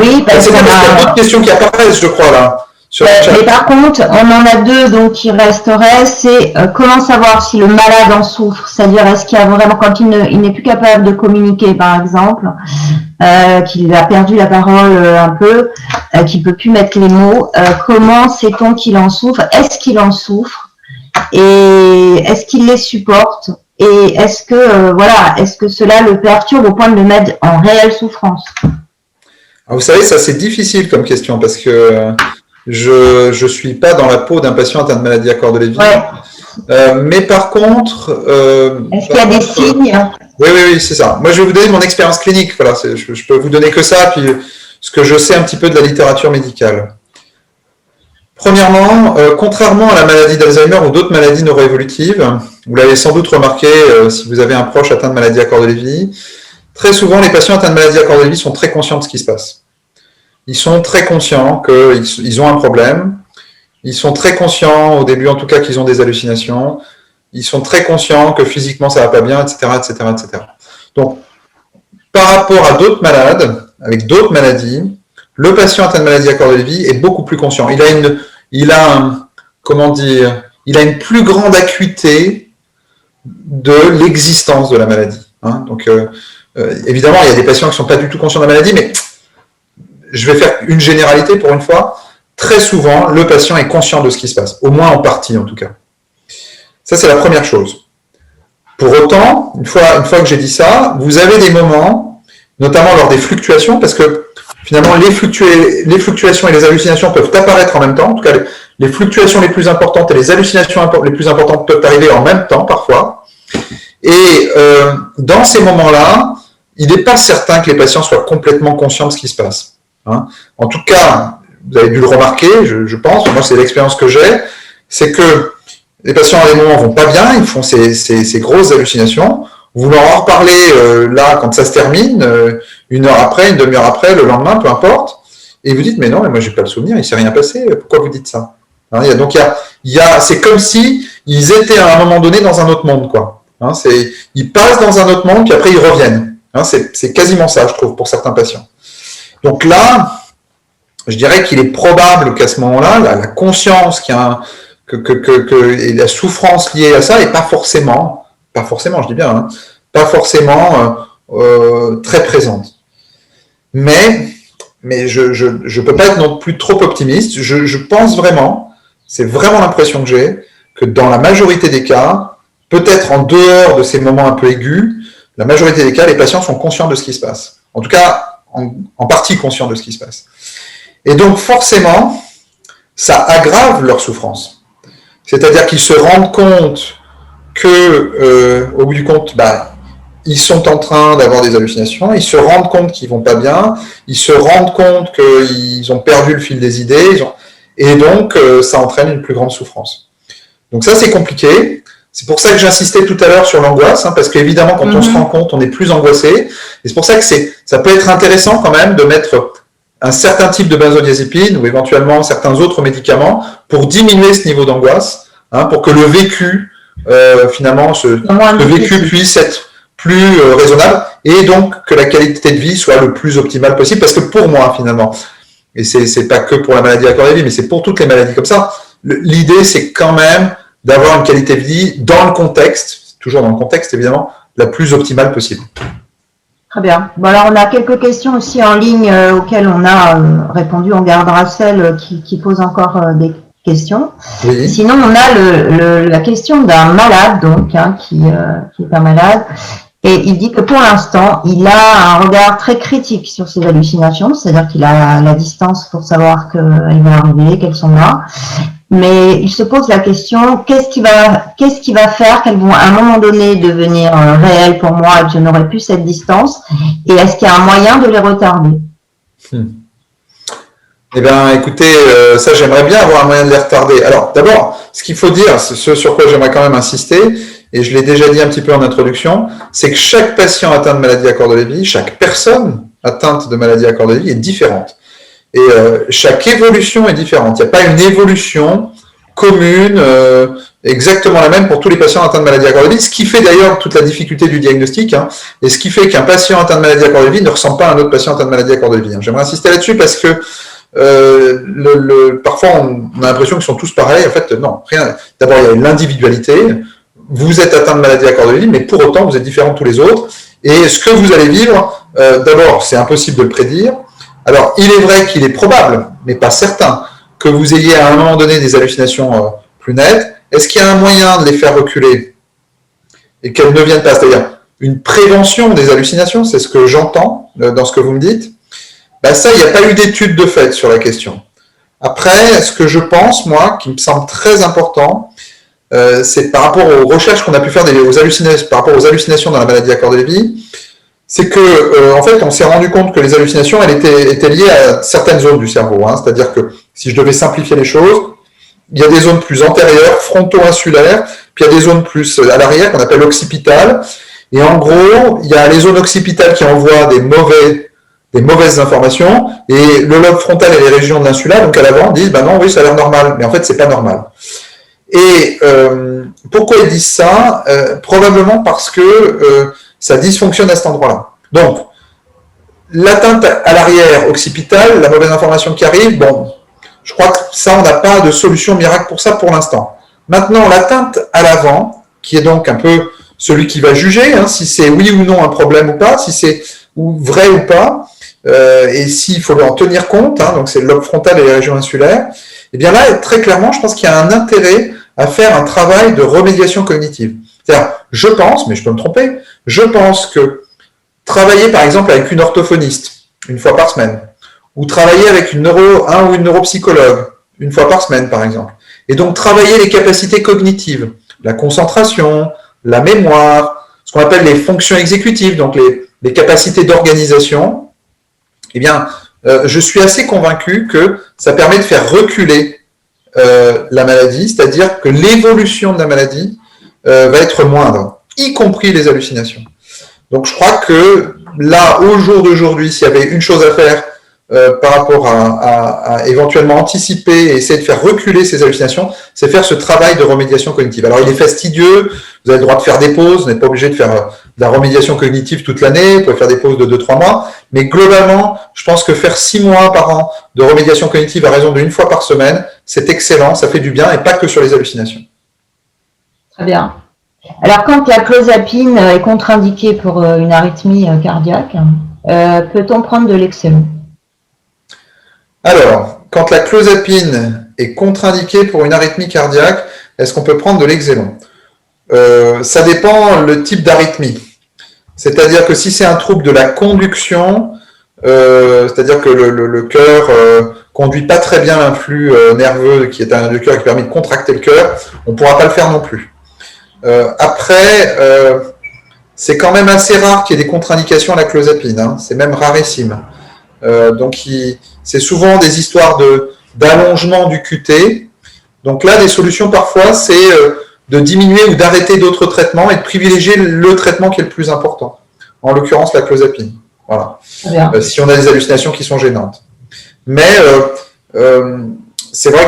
B: Oui, parce
A: qu'il y a d'autres questions qui apparaissent, je crois, là.
B: Mais par contre, on en a 2 donc qui resteraient, c'est comment savoir si le malade en souffre, c'est-à-dire est-ce qu'il y a vraiment, quand il n'est plus capable de communiquer par exemple, qu'il a perdu la parole un peu, qu'il peut plus mettre les mots, comment sait-on qu'il en souffre? Est-ce qu'il en souffre? Et est-ce qu'il les supporte? Et est-ce que cela le perturbe au point de le mettre en réelle souffrance?
A: Alors, vous savez, ça c'est difficile comme question parce que je ne suis pas dans la peau d'un patient atteint de maladie à corps de Lévy. Ouais. Mais par contre...
B: est-ce qu'il y a des signes?
A: Oui, c'est ça. Moi, je vais vous donner mon expérience clinique. Voilà, je peux vous donner que ça, puis ce que je sais un petit peu de la littérature médicale. Premièrement, contrairement à la maladie d'Alzheimer ou d'autres maladies neuroévolutives, vous l'avez sans doute remarqué si vous avez un proche atteint de maladie à corps de Lévy, très souvent les patients atteints de maladie à corps de Lévy sont très conscients de ce qui se passe. Ils sont très conscients qu'ils ont un problème, ils sont très conscients, au début en tout cas, qu'ils ont des hallucinations, ils sont très conscients que physiquement ça va pas bien, etc., etc., etc. Donc, par rapport à d'autres malades, avec d'autres maladies, le patient atteint de maladie à corps de Lévy est beaucoup plus conscient. Il a une plus grande acuité de l'existence de la maladie. Hein. Donc, évidemment, il y a des patients qui ne sont pas du tout conscients de la maladie, mais je vais faire une généralité pour une fois. Très souvent, le patient est conscient de ce qui se passe, au moins en partie en tout cas. Ça, c'est la première chose. Pour autant, une fois que j'ai dit ça, vous avez des moments, notamment lors des fluctuations, parce que finalement, les fluctuations et les hallucinations peuvent apparaître en même temps. En tout cas, les fluctuations les plus importantes et les hallucinations les plus importantes peuvent arriver en même temps, parfois. Et dans ces moments-là, il n'est pas certain que les patients soient complètement conscients de ce qui se passe. Hein. En tout cas, vous avez dû le remarquer, je pense, moi c'est l'expérience que j'ai, c'est que les patients à des moments vont pas bien, ils font ces grosses hallucinations. Vous leur en reparlez là quand ça se termine, une heure après, une demi-heure après, le lendemain, peu importe, et vous dites mais non, mais moi j'ai pas le souvenir, il s'est rien passé, pourquoi vous dites ça? Hein, c'est comme si ils étaient à un moment donné dans un autre monde, quoi. Hein, ils passent dans un autre monde, puis après ils reviennent. Hein, c'est quasiment ça, je trouve, pour certains patients. Donc là, je dirais qu'il est probable qu'à ce moment-là, la conscience et la souffrance liée à ça n'est pas forcément, je dis bien, hein, pas forcément très présente. Mais je peux pas être non plus trop optimiste. Je pense vraiment, c'est vraiment l'impression que j'ai, que dans la majorité des cas, peut-être en dehors de ces moments un peu aigus, la majorité des cas, les patients sont conscients de ce qui se passe. En tout cas, en partie conscients de ce qui se passe. Et donc, forcément, ça aggrave leur souffrance. C'est-à-dire qu'ils se rendent compte que, au bout du compte, ils sont en train d'avoir des hallucinations, ils se rendent compte qu'ils vont pas bien, ils se rendent compte qu'ils ont perdu le fil des idées, et donc, ça entraîne une plus grande souffrance. Donc ça, c'est compliqué. C'est pour ça que j'insistais tout à l'heure sur l'angoisse, hein, parce qu'évidemment, quand on se rend compte, on est plus angoissé. Et c'est pour ça que ça peut être intéressant quand même de mettre un certain type de benzodiazépine ou éventuellement certains autres médicaments pour diminuer ce niveau d'angoisse, hein, pour que le vécu, finalement, le vécu puisse être plus raisonnable et donc que la qualité de vie soit le plus optimale possible. Parce que pour moi, finalement, et c'est pas que pour la maladie à corps de Lévy, mais c'est pour toutes les maladies comme ça, l'idée, c'est quand même d'avoir une qualité de vie dans le contexte, toujours dans le contexte évidemment, la plus optimale possible.
B: Très bien. Bon, alors on a quelques questions aussi en ligne auxquelles on a répondu. On gardera celles qui posent encore des questions. Oui. Sinon, on a la question d'un malade, donc, hein, qui est un malade. Et il dit que pour l'instant, il a un regard très critique sur ses hallucinations, c'est-à-dire qu'il a la distance pour savoir qu'elles vont arriver, qu'elles sont là. Mais il se pose la question, qu'est-ce qui va faire qu'elles vont à un moment donné devenir réelles pour moi et que je n'aurai plus cette distance? Et est-ce qu'il y a un moyen de les retarder?
A: Eh bien, écoutez, ça j'aimerais bien avoir un moyen de les retarder. Alors, d'abord, ce qu'il faut dire, ce sur quoi j'aimerais quand même insister, et je l'ai déjà dit un petit peu en introduction, c'est que chaque patient atteint de maladie à corps de Lévy, chaque personne atteinte de maladie à corps de Lévy est différente. Et chaque évolution est différente. Il n'y a pas une évolution commune, exactement la même pour tous les patients atteints de maladie à corps de Lévy, ce qui fait d'ailleurs toute la difficulté du diagnostic, hein, et ce qui fait qu'un patient atteint de maladie à corps de Lévy ne ressemble pas à un autre patient atteint de maladie à corps de Lévy. Hein. J'aimerais insister là-dessus parce que parfois on a l'impression qu'ils sont tous pareils. En fait, non, rien. D'abord, il y a l'individualité. Vous êtes atteint de maladie à corps de Lévy, mais pour autant, vous êtes différent de tous les autres. Et ce que vous allez vivre, d'abord, c'est impossible de le prédire. Alors, il est vrai qu'il est probable, mais pas certain, que vous ayez à un moment donné des hallucinations plus nettes. Est-ce qu'il y a un moyen de les faire reculer et qu'elles ne viennent pas? C'est-à-dire une prévention des hallucinations, c'est ce que j'entends dans ce que vous me dites. Ça, il n'y a pas eu d'étude de fait sur la question. Après, ce que je pense, moi, qui me semble très important, c'est par rapport aux recherches qu'on a pu faire par rapport aux hallucinations dans la maladie à corps de Lévy, c'est que, en fait, on s'est rendu compte que les hallucinations, elles étaient liées à certaines zones du cerveau. Hein, c'est-à-dire que si je devais simplifier les choses, il y a des zones plus antérieures, fronto-insulaires, puis il y a des zones plus à l'arrière qu'on appelle occipitales. Et en gros, il y a les zones occipitales qui envoient des mauvaises informations, et le lobe frontal et les régions de l'insula, donc à l'avant, disent ben non, oui, ça a l'air normal, mais en fait, c'est pas normal. Et pourquoi ils disent ça? Probablement parce que ça dysfonctionne à cet endroit-là. Donc, l'atteinte à l'arrière occipitale, la mauvaise information qui arrive, bon, je crois que ça, on n'a pas de solution miracle pour ça pour l'instant. Maintenant, l'atteinte à l'avant, qui est donc un peu celui qui va juger, hein, si c'est oui ou non un problème ou pas, si c'est vrai ou pas, et s'il faut en tenir compte, hein, donc c'est le lobe frontal et les régions insulaires, et bien là, très clairement, je pense qu'il y a un intérêt à faire un travail de remédiation cognitive. C'est-à-dire, je pense, mais je peux me tromper, je pense que travailler par exemple avec une orthophoniste, une fois par semaine, ou travailler avec un ou une neuropsychologue, une fois par semaine par exemple, et donc travailler les capacités cognitives, la concentration, la mémoire, ce qu'on appelle les fonctions exécutives, donc les capacités d'organisation, eh bien, je suis assez convaincu que ça permet de faire reculer la maladie, c'est-à-dire que l'évolution de la maladie va être moindre, y compris les hallucinations. Donc je crois que là, au jour d'aujourd'hui, s'il y avait une chose à faire par rapport à éventuellement anticiper et essayer de faire reculer ces hallucinations, c'est faire ce travail de remédiation cognitive. Alors il est fastidieux, vous avez le droit de faire des pauses, vous n'êtes pas obligé de faire de la remédiation cognitive toute l'année, vous pouvez faire des pauses de 2-3 mois, mais globalement, je pense que faire 6 mois par an de remédiation cognitive à raison d'une fois par semaine, c'est excellent, ça fait du bien, et pas que sur les hallucinations.
B: Très bien. Alors, quand la clozapine est contre-indiquée pour une arythmie cardiaque, peut-on prendre de l'excellon?
A: Alors, quand la clozapine est contre-indiquée pour une arythmie cardiaque, est-ce qu'on peut prendre de l'excellon? Ça dépend le type d'arythmie. C'est-à-dire que si c'est un trouble de la conduction, c'est-à-dire que le cœur conduit pas très bien l'influx nerveux qui est le cœur qui permet de contracter le cœur, on ne pourra pas le faire non plus. Après, c'est quand même assez rare qu'il y ait des contre-indications à la clozapine, hein. C'est même rarissime. Donc, c'est souvent des histoires d'allongement du QT. Donc là, des solutions parfois, c'est de diminuer ou d'arrêter d'autres traitements et de privilégier le traitement qui est le plus important. En l'occurrence, la clozapine. Voilà. Si on a des hallucinations qui sont gênantes. Mais c'est vrai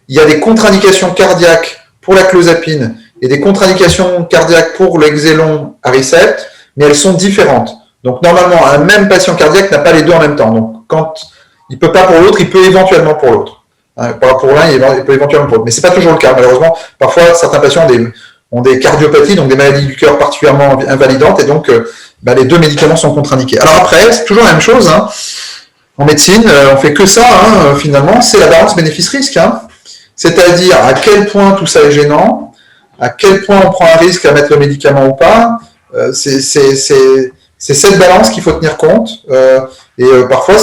A: il y a des contre-indications cardiaques pour la clozapine et des contre-indications cardiaques pour l'exélon Aricept, mais elles sont différentes. Donc normalement, un même patient cardiaque n'a pas les deux en même temps. Donc quand il ne peut pas pour l'autre, il peut éventuellement pour l'autre. Pour l'un, il peut éventuellement pour l'autre. Mais ce n'est pas toujours le cas, malheureusement. Parfois, certains patients ont des cardiopathies, donc des maladies du cœur particulièrement invalidantes, et donc les deux médicaments sont contre-indiqués. Alors après, c'est toujours la même chose, hein. En médecine, on ne fait que ça, hein, finalement, c'est la balance bénéfice-risque. Hein. C'est-à-dire à quel point tout ça est gênant, à quel point on prend un risque à mettre le médicament ou pas. C'est cette balance qu'il faut tenir compte. Parfois,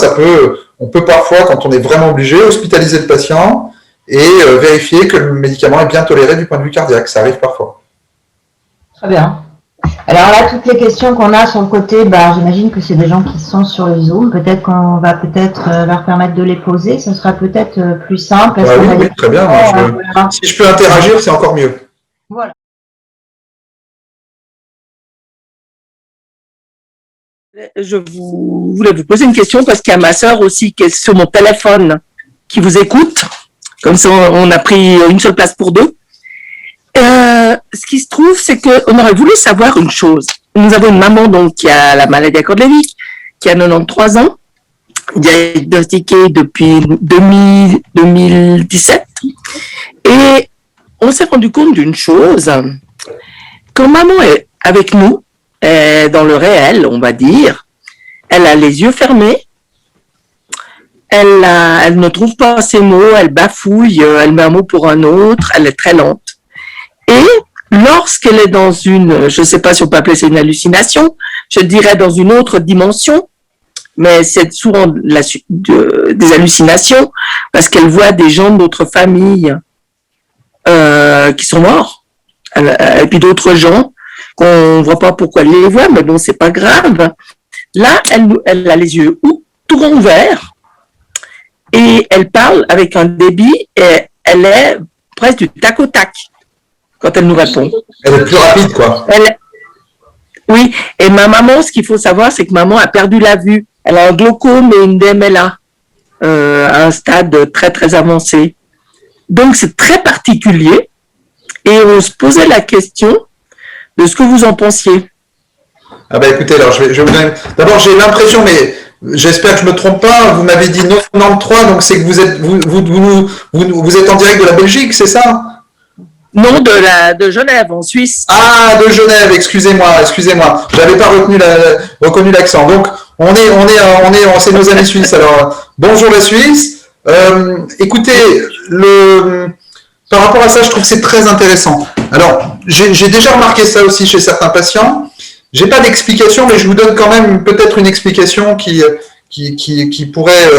A: on peut parfois, quand on est vraiment obligé, hospitaliser le patient et vérifier que le médicament est bien toléré du point de vue cardiaque. Ça arrive parfois.
B: Très bien. Alors là, toutes les questions qu'on a sur le côté, j'imagine que c'est des gens qui sont sur le Zoom. Peut-être qu'on va leur permettre de les poser. Ce sera peut-être plus simple.
A: Oui, très bien. Voilà. Si je peux interagir, c'est encore mieux.
B: Voilà.
C: Je voulais vous poser une question parce qu'il y a ma sœur aussi qui est sur mon téléphone qui vous écoute. Comme ça, on a pris une seule place pour deux. Ce qui se trouve, c'est qu'on aurait voulu savoir une chose. Nous avons une maman donc qui a la maladie à Kordovich, qui a 93 ans, diagnostiquée depuis 2017. Et on s'est rendu compte d'une chose. Quand maman est avec nous, dans le réel, on va dire, elle a les yeux fermés, elle ne trouve pas ses mots, elle bafouille, elle met un mot pour un autre, elle est très lente. Et lorsqu'elle est dans une, je ne sais pas si on peut appeler ça une hallucination, je dirais dans une autre dimension, mais c'est souvent des hallucinations parce qu'elle voit des gens de notre famille qui sont morts, et puis d'autres gens qu'on ne voit pas pourquoi elle les voit, mais bon, c'est pas grave. Là, elle a les yeux tout ouverts et elle parle avec un débit, et elle est presque du tac au tac quand elle nous répond.
A: Elle est plus rapide, quoi.
C: Oui, et ma maman, ce qu'il faut savoir, c'est que maman a perdu la vue. Elle a un glaucome et une DMLA à un stade très, très avancé. Donc, c'est très particulier. Et on se posait la question de ce que vous en pensiez.
A: Ah bah écoutez, alors d'abord j'ai l'impression, mais j'espère que je me trompe pas, vous m'avez dit 993, donc c'est que vous êtes en direct de la Belgique, c'est ça?
C: Non, de Genève, en Suisse.
A: Ah, de Genève, excusez-moi. J'avais pas reconnu l'accent. Donc, c'est nos amis suisses. Alors, bonjour la Suisse. Écoutez, par rapport à ça, je trouve que c'est très intéressant. Alors, j'ai déjà remarqué ça aussi chez certains patients. J'ai pas d'explication, mais je vous donne quand même peut-être une explication qui pourrait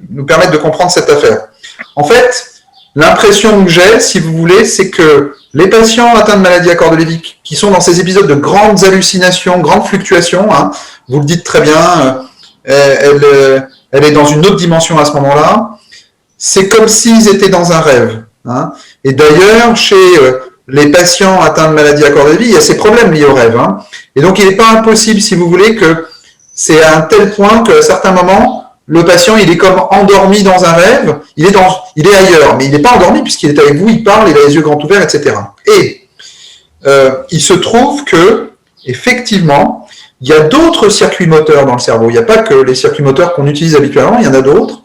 A: nous permettre de comprendre cette affaire. En fait, l'impression que j'ai, si vous voulez, c'est que les patients atteints de maladie à Cordelévy, qui sont dans ces épisodes de grandes hallucinations, grandes fluctuations, hein, vous le dites très bien, elle est dans une autre dimension à ce moment-là, c'est comme s'ils étaient dans un rêve. Hein. Et d'ailleurs, chez les patients atteints de maladie à Cordelévy, il y a ces problèmes liés au rêve. Hein. Et donc, il n'est pas impossible, si vous voulez, que c'est à un tel point qu'à certains moments, le patient, il est comme endormi dans un rêve, il est ailleurs, mais il n'est pas endormi puisqu'il est avec vous, il parle, il a les yeux grands ouverts, etc. Et il se trouve que, effectivement, il y a d'autres circuits moteurs dans le cerveau. Il n'y a pas que les circuits moteurs qu'on utilise habituellement, il y en a d'autres.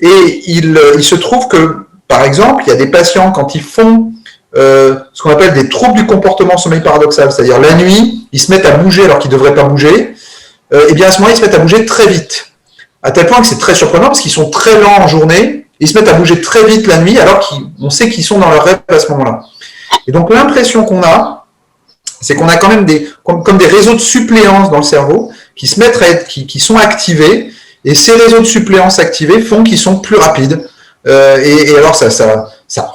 A: Et il se trouve que, par exemple, il y a des patients, quand ils font ce qu'on appelle des troubles du comportement sommeil paradoxal, c'est-à-dire la nuit, ils se mettent à bouger alors qu'ils ne devraient pas bouger, et bien à ce moment-là, ils se mettent à bouger très vite. À tel point que c'est très surprenant parce qu'ils sont très lents en journée, ils se mettent à bouger très vite la nuit alors qu'on sait qu'ils sont dans leur rêve à ce moment-là. Et donc l'impression qu'on a, c'est qu'on a quand même comme des réseaux de suppléance dans le cerveau qui se mettent qui sont activés, et ces réseaux de suppléance activés font qu'ils sont plus rapides. Et alors ça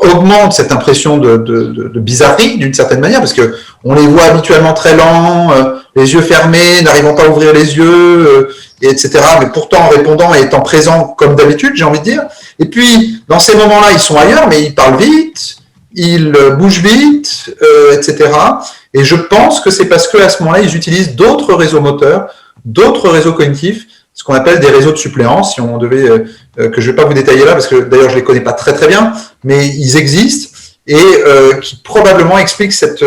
A: augmente cette impression de bizarrerie d'une certaine manière parce que on les voit habituellement très lents, les yeux fermés, n'arrivant pas à ouvrir les yeux, etc. Mais pourtant en répondant et étant présents comme d'habitude, j'ai envie de dire. Et puis dans ces moments-là, ils sont ailleurs, mais ils parlent vite, ils bougent vite, etc. Et je pense que c'est parce qu'à ce moment-là, ils utilisent d'autres réseaux moteurs, d'autres réseaux cognitifs, ce qu'on appelle des réseaux de suppléance, si on devait, que je ne vais pas vous détailler là, parce que d'ailleurs je ne les connais pas très très bien, mais ils existent, et qui probablement expliquent cet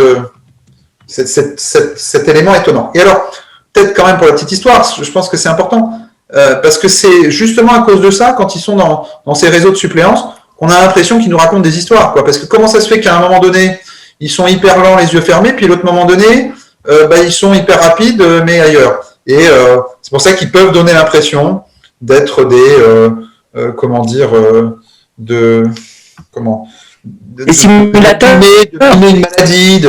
A: élément étonnant. Et alors, peut-être quand même pour la petite histoire, je pense que c'est important, parce que c'est justement à cause de ça, quand ils sont dans ces réseaux de suppléance, qu'on a l'impression qu'ils nous racontent des histoires, quoi. Parce que comment ça se fait qu'à un moment donné, ils sont hyper lents, les yeux fermés, puis à l'autre moment donné, ils sont hyper rapides, mais ailleurs. Et c'est pour ça qu'ils peuvent donner l'impression d'être des,
C: des simulateurs,
A: de une maladie,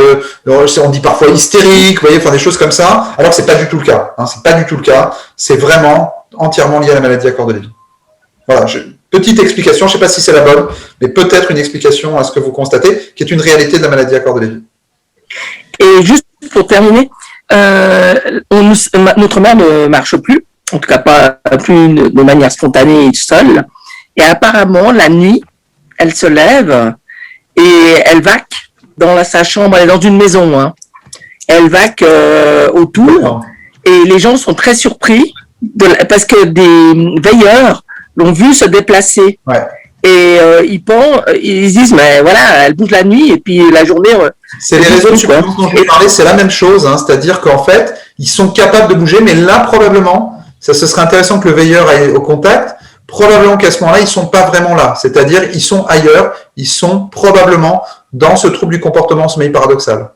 A: on dit parfois hystérique, vous voyez, enfin des choses comme ça. Alors c'est pas du tout le cas. Hein, c'est pas du tout le cas. C'est vraiment entièrement lié à la maladie à Cordelévy. Voilà. Petite explication. Je sais pas si c'est la bonne, mais peut-être une explication à ce que vous constatez, qui est une réalité de la maladie à Cordelévy.
C: Et juste pour terminer. Notre mère ne marche plus, en tout cas pas plus de manière spontanée et seule. Et apparemment, la nuit, elle se lève et elle vaque dans sa chambre. Elle est dans une maison. Hein. Elle vaque autour et les gens sont très surpris parce que des veilleurs l'ont vue se déplacer.
A: Ouais.
C: Et ils disent, mais voilà, elle bouge la nuit et puis la journée...
A: c'est les réseaux de suppléance dont je vous parlais, c'est la même chose, hein, c'est-à-dire qu'en fait, ils sont capables de bouger, mais là, probablement, ce serait intéressant que le veilleur aille au contact, probablement qu'à ce moment-là, ils ne sont pas vraiment là, c'est-à-dire ils sont ailleurs, ils sont probablement dans ce trouble du comportement sommeil paradoxal.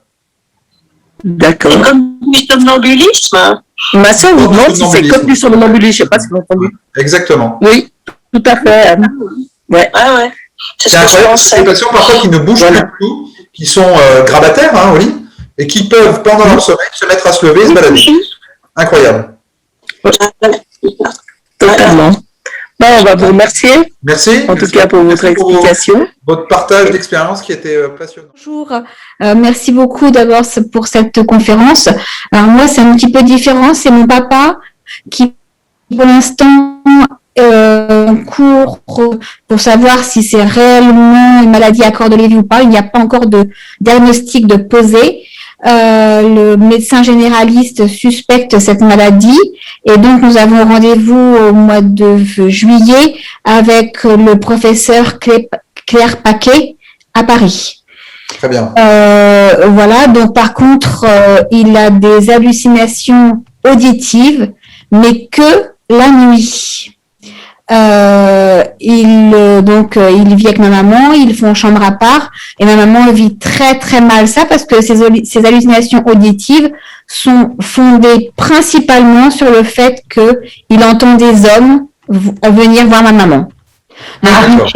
C: D'accord.
D: C'est comme du somnambulisme.
C: Ma soeur vous demande si c'est comme du somnambulisme, je ne sais pas si vous avez entendu.
A: Exactement.
C: Oui, tout à fait. Ouais.
D: Ah ouais.
A: C'est incroyable, c'est des patients parfois qui ne bougent plus du tout, qui sont grabataires hein, au lit, et qui peuvent, pendant leur sommeil, se mettre à se lever et se balader. Incroyable.
C: Totalement. Bon, on va vous remercier.
A: Merci.
C: En tout cas, pour votre explication.
A: Votre partage d'expérience qui était passionnant.
E: Bonjour. Merci beaucoup d'abord pour cette conférence. Alors moi, c'est un petit peu différent. C'est mon papa qui, pour l'instant, en cours pour savoir si c'est réellement une maladie à corps de Lévy ou pas. Il n'y a pas encore de diagnostic de posé. Le médecin généraliste suspecte cette maladie et donc nous avons rendez-vous au mois de juillet avec le professeur Claire Paquet à Paris.
A: Très bien.
E: Voilà, donc par contre, il a des hallucinations auditives, mais que la nuit. Il vit avec ma maman, ils font chambre à part et ma maman vit très très mal ça parce que ces hallucinations auditives sont fondées principalement sur le fait qu'il entend des hommes venir voir ma maman. Donc,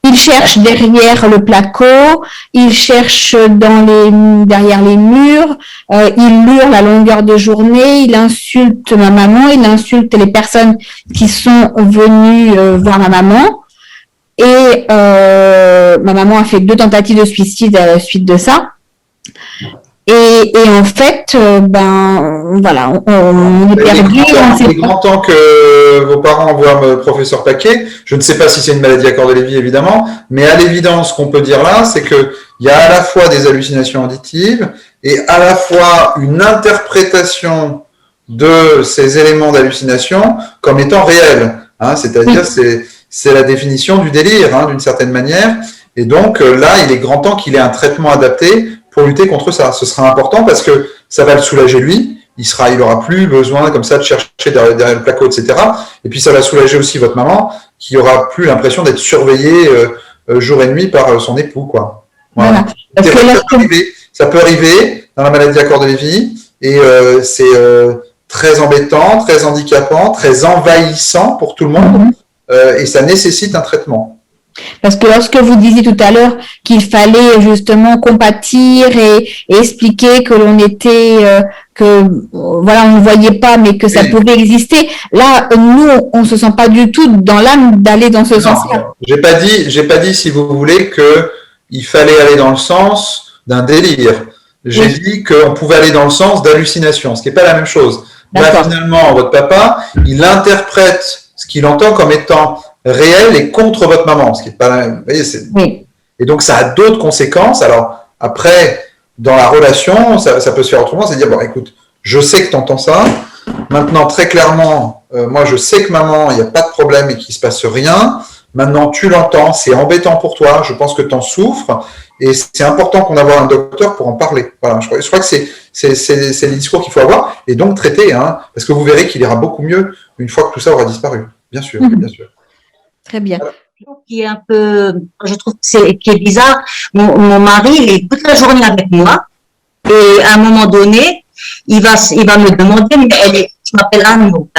E: il cherche derrière le placo, il cherche derrière les murs, il hurle à longueur de journée, il insulte ma maman, il insulte les personnes qui sont venues voir ma maman. Et ma maman a fait 2 tentatives de suicide à la suite de ça. Et en fait, voilà, on est perdu.
A: Il est grand temps que vos parents voient le professeur Paquet. Je ne sais pas si c'est une maladie à corps de Lévy, évidemment, mais à l'évidence, ce qu'on peut dire là, c'est qu'il y a à la fois des hallucinations auditives et à la fois une interprétation de ces éléments d'hallucination comme étant réels. Hein, c'est-à-dire, c'est la définition du délire, d'une certaine manière. Et donc, là, il est grand temps qu'il ait un traitement adapté pour lutter contre ça. Ce sera important parce que ça va le soulager lui, il aura plus besoin comme ça de chercher derrière le placo, etc. Et puis ça va soulager aussi votre maman qui aura plus l'impression d'être surveillée jour et nuit par son époux, quoi. Voilà. Ça peut arriver dans la maladie à corps de Lévy et c'est très embêtant, très handicapant, très envahissant pour tout le monde et ça nécessite un traitement.
E: Parce que lorsque vous disiez tout à l'heure qu'il fallait justement compatir et expliquer que l'on était, voilà, on ne voyait pas, mais que ça pouvait exister, là, nous, on ne se sent pas du tout dans l'âme d'aller dans ce sens-là.
A: J'ai pas dit, si vous voulez, qu'il fallait aller dans le sens d'un délire. J'ai dit qu'on pouvait aller dans le sens d'hallucination, ce qui n'est pas la même chose. Là, finalement, votre papa, il interprète ce qu'il entend comme étant réel et contre votre maman, ce qui est pas, vous voyez, et donc ça a d'autres conséquences. Alors après, dans la relation, ça peut se faire autrement, c'est dire bon, écoute, je sais que tu entends ça. Maintenant, très clairement, moi, je sais que maman, il n'y a pas de problème et qu'il se passe rien. Maintenant, tu l'entends, c'est embêtant pour toi. Je pense que tu en souffres et c'est important qu'on ait un docteur pour en parler. Voilà, je crois que c'est les discours qu'il faut avoir et donc traiter, parce que vous verrez qu'il ira beaucoup mieux une fois que tout ça aura disparu. Bien sûr, bien sûr.
E: Très bien.
F: Qui est un peu, je trouve qui est bizarre. Mon mari, il est toute la journée avec moi et à un moment donné, il va me demander, mais je m'appelle Anne, donc,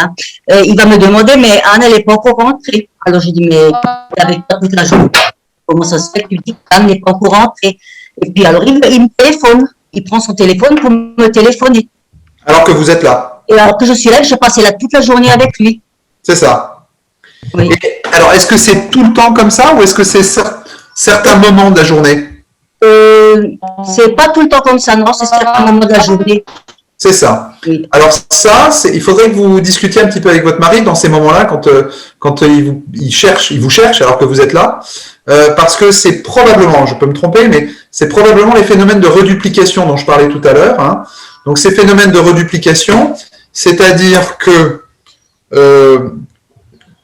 F: il va me demander, mais Anne, elle n'est pas encore rentrée. Alors j'ai dit, mais tu es avec toi toute la journée. Comment ça se fait que tu dis qu'Anne n'est pas encore rentrée? Et puis alors il me téléphone, il prend son téléphone pour me téléphoner.
A: Alors que vous êtes là.
F: Et alors que je suis là, je passais là toute la journée avec lui.
A: C'est ça.
F: Oui.
A: Et alors, est-ce que c'est tout le temps comme ça ou est-ce que c'est certains moments de la journée?
F: C'est pas tout le temps comme ça, non, c'est certains moments de la journée.
A: C'est ça.
F: Oui.
A: Alors ça, il faudrait que vous discutiez un petit peu avec votre mari dans ces moments-là, quand il vous cherche alors que vous êtes là, parce que c'est probablement, je peux me tromper, mais c'est probablement les phénomènes de reduplication dont je parlais tout à l'heure. Donc ces phénomènes de reduplication, c'est-à-dire que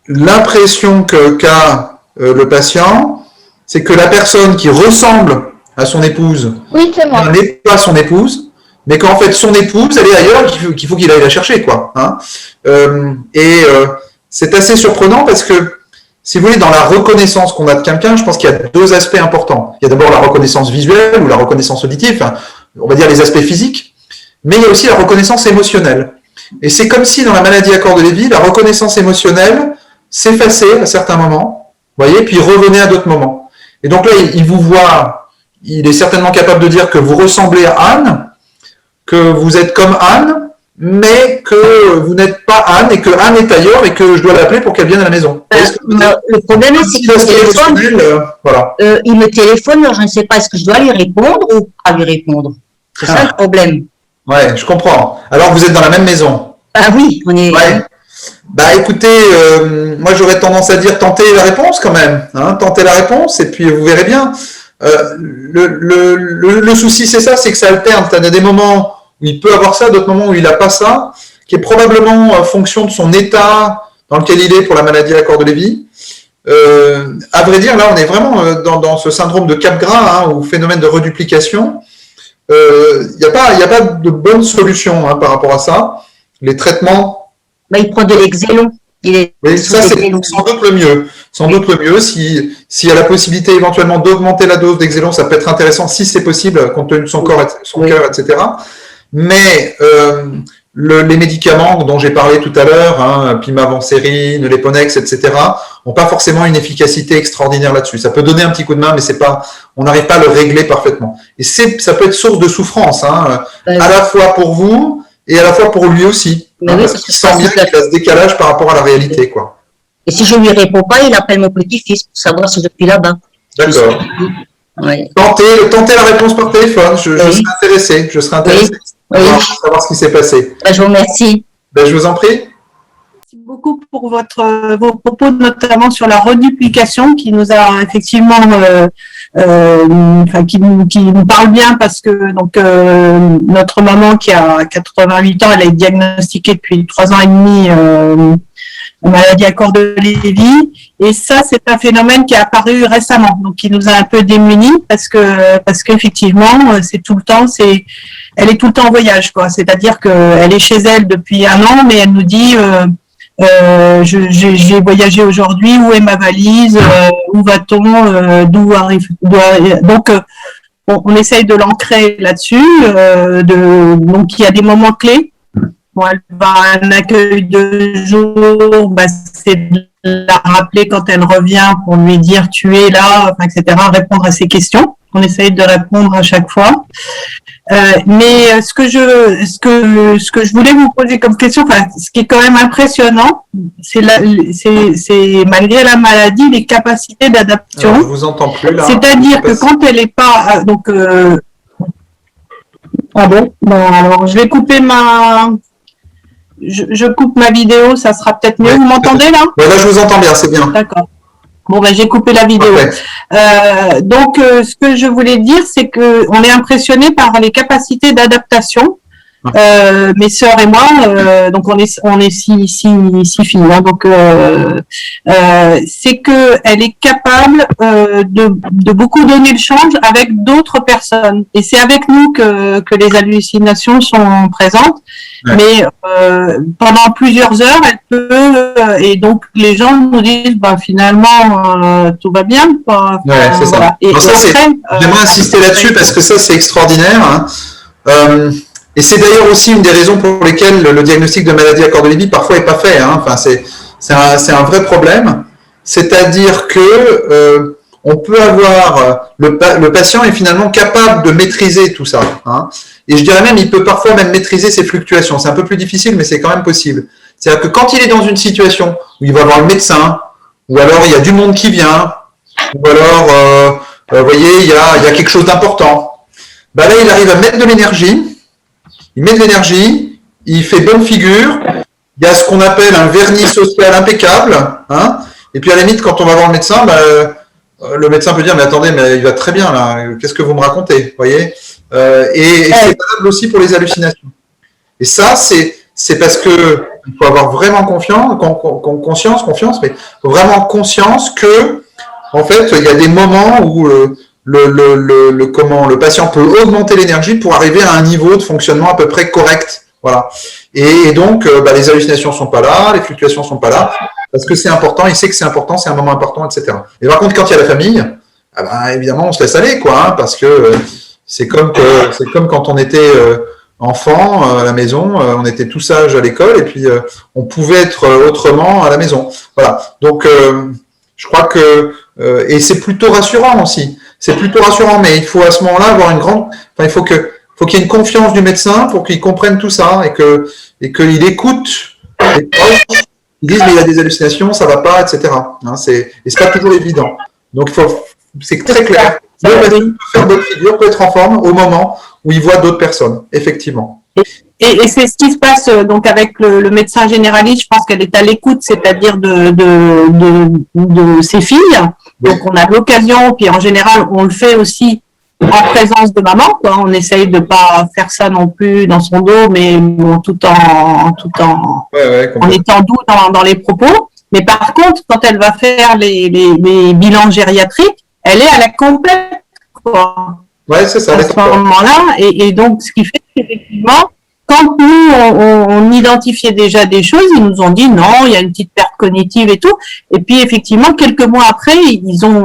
A: l'impression qu'a le patient, c'est que la personne qui ressemble à son épouse n'est pas son épouse, mais qu'en fait son épouse, elle est ailleurs, qu'il faut qu'il aille la chercher, quoi. C'est assez surprenant parce que, si vous voulez, dans la reconnaissance qu'on a de quelqu'un, je pense qu'il y a 2 aspects importants. Il y a d'abord la reconnaissance visuelle ou la reconnaissance auditive, on va dire les aspects physiques, mais il y a aussi la reconnaissance émotionnelle. Et c'est comme si dans la maladie à corps de Lévy, la reconnaissance émotionnelle s'effaçait à certains moments, vous voyez, puis revenait à d'autres moments. Et donc là, il vous voit, il est certainement capable de dire que vous ressemblez à Anne, que vous êtes comme Anne, mais que vous n'êtes pas Anne et que Anne est ailleurs et que je dois l'appeler pour qu'elle vienne à la maison.
F: Le problème, c'est qu'il il me téléphone, alors je ne sais pas, est-ce que je dois lui répondre ou pas lui répondre? C'est ça le problème.
A: Ouais, je comprends. Alors vous êtes dans la même maison?
F: Ah oui, on est...
A: Ouais. Bah écoutez, moi j'aurais tendance à dire tentez la réponse quand même, hein, tentez la réponse et puis vous verrez bien. Le souci c'est ça, c'est que ça alterne. Tu as des moments où il peut avoir ça, d'autres moments où il n'a pas ça, qui est probablement en fonction de son état dans lequel il est pour la maladie à corps de Lévy. À vrai dire, là on est vraiment dans ce syndrome de Capgras, hein, ou phénomène de reduplication. Il n'y a pas de bonne solution, hein, par rapport à ça. Les traitements...
F: Bah, il prend de l'exélon.
A: Oui, ça c'est sans doute le mieux. Sans doute le mieux. S'il y a la possibilité éventuellement d'augmenter la dose d'exélon, ça peut être intéressant si c'est possible, compte tenu de son corps, son cœur, etc. Mais les médicaments dont j'ai parlé tout à l'heure, hein, Pimavanserin, Leponex, etc., n'ont pas forcément une efficacité extraordinaire là-dessus. Ça peut donner un petit coup de main, mais c'est pas, on n'arrive pas à le régler parfaitement. Et ça peut être source de souffrance, hein, à la fois pour vous et à la fois pour lui aussi. Hein, parce qu'il sent bien qu'il a ce décalage par rapport à la réalité, quoi.
F: Et si je lui réponds pas, il appelle mon petit-fils pour savoir si je suis là-bas.
A: D'accord.
F: Ouais.
A: Tentez la réponse par téléphone. Je serai intéressé. Je serai intéressé de savoir ce qui s'est passé.
F: Je vous remercie.
A: Je vous en prie.
G: Merci beaucoup pour vos propos, notamment sur la reduplication, qui nous a effectivement, qui nous parle bien, parce que donc notre maman qui a 88 ans, elle est diagnostiquée depuis 3 ans et demi maladie à corps de Lévy, et ça c'est un phénomène qui est apparu récemment, donc qui nous a un peu démunis parce qu'effectivement c'est tout le temps, elle est tout le temps en voyage, quoi. C'est-à-dire qu'elle est chez elle depuis 1 an, mais elle nous dit j'ai voyagé aujourd'hui, où est ma valise, où va-t-on, d'où arrive, donc on essaye de l'ancrer là-dessus, donc il y a des moments clés. Bon, elle va à un accueil de jour, c'est de la rappeler quand elle revient pour lui dire tu es là, etc., répondre à ses questions. On essaye de répondre à chaque fois. Mais ce que je voulais vous poser comme question, ce qui est quand même impressionnant, c'est malgré la maladie, les capacités d'adaptation.
A: Je vous entends plus là.
G: C'est-à-dire que quand elle n'est pas, ah bon, alors je vais couper je coupe ma vidéo, ça sera peut-être mieux. Vous m'entendez là?
A: Là, je vous entends bien, c'est bien.
G: D'accord. Bon, j'ai coupé la vidéo. Donc, ce que je voulais dire, c'est que on est impressionné par les capacités d'adaptation. Mes sœurs et moi, donc on est six filles, hein, donc c'est que elle est capable de beaucoup donner le change avec d'autres personnes, et c'est avec nous que les hallucinations sont présentes. Mais pendant plusieurs heures, elle peut, et donc les gens nous disent finalement tout va bien.
A: C'est ça.
G: Voilà.
A: J'aimerais insister là-dessus parce que ça c'est extraordinaire. Hein. Et c'est d'ailleurs aussi une des raisons pour lesquelles le diagnostic de maladie à corps de Lévy parfois n'est pas fait. Hein. Enfin, c'est un vrai problème. C'est-à-dire que on peut avoir le patient est finalement capable de maîtriser tout ça. Hein. Et je dirais même, il peut parfois même maîtriser ses fluctuations. C'est un peu plus difficile, mais c'est quand même possible. C'est-à-dire que quand il est dans une situation où il va voir le médecin, ou alors il y a du monde qui vient, ou alors, vous voyez, il y a quelque chose d'important. Là, il arrive à mettre de l'énergie. Il met de l'énergie, il fait bonne figure, il y a ce qu'on appelle un vernis social impeccable, hein, et puis à la limite, quand on va voir le médecin peut dire, mais attendez, mais il va très bien là, qu'est-ce que vous me racontez, vous voyez, et c'est valable aussi pour les hallucinations. Et ça, c'est parce que il faut avoir vraiment confiance, mais il faut vraiment conscience que, en fait, il y a des moments où le patient peut augmenter l'énergie pour arriver à un niveau de fonctionnement à peu près correct. Voilà. Et donc, les hallucinations sont pas là, les fluctuations sont pas là, parce que c'est important, il sait que c'est important, c'est un moment important, etc. Et par contre, quand il y a la famille, évidemment, on se laisse aller, quoi, hein, parce que c'est comme quand on était enfant à la maison, on était tout sage à l'école, et puis on pouvait être autrement à la maison. Voilà. Donc, je crois que et c'est plutôt rassurant aussi. C'est plutôt rassurant, mais il faut à ce moment-là avoir il faut qu'il y ait une confiance du médecin pour qu'il comprenne tout ça et qu'il écoute les proches qui disent mais il y a des hallucinations, ça va pas, etc. Hein, et c'est pas toujours évident. Donc c'est très clair. Le médecin peut faire d'autres figures, peut être en forme au moment où il voit d'autres personnes, effectivement.
G: Et c'est ce qui se passe donc avec le médecin généraliste. Je pense qu'elle est à l'écoute, c'est-à-dire de ses filles. Donc on a l'occasion, puis en général on le fait aussi en présence de maman, quoi. On essaye de pas faire ça non plus dans son dos, mais bon, tout en étant doux dans les propos. Mais par contre, quand elle va faire les bilans gériatriques, elle est à la complète, quoi.
A: Ouais, c'est ça.
G: À ce moment-là, et donc ce qui fait qu'effectivement, quand nous, on identifiait déjà des choses, ils nous ont dit non, il y a une petite perte cognitive et tout. Et puis, effectivement, quelques mois après,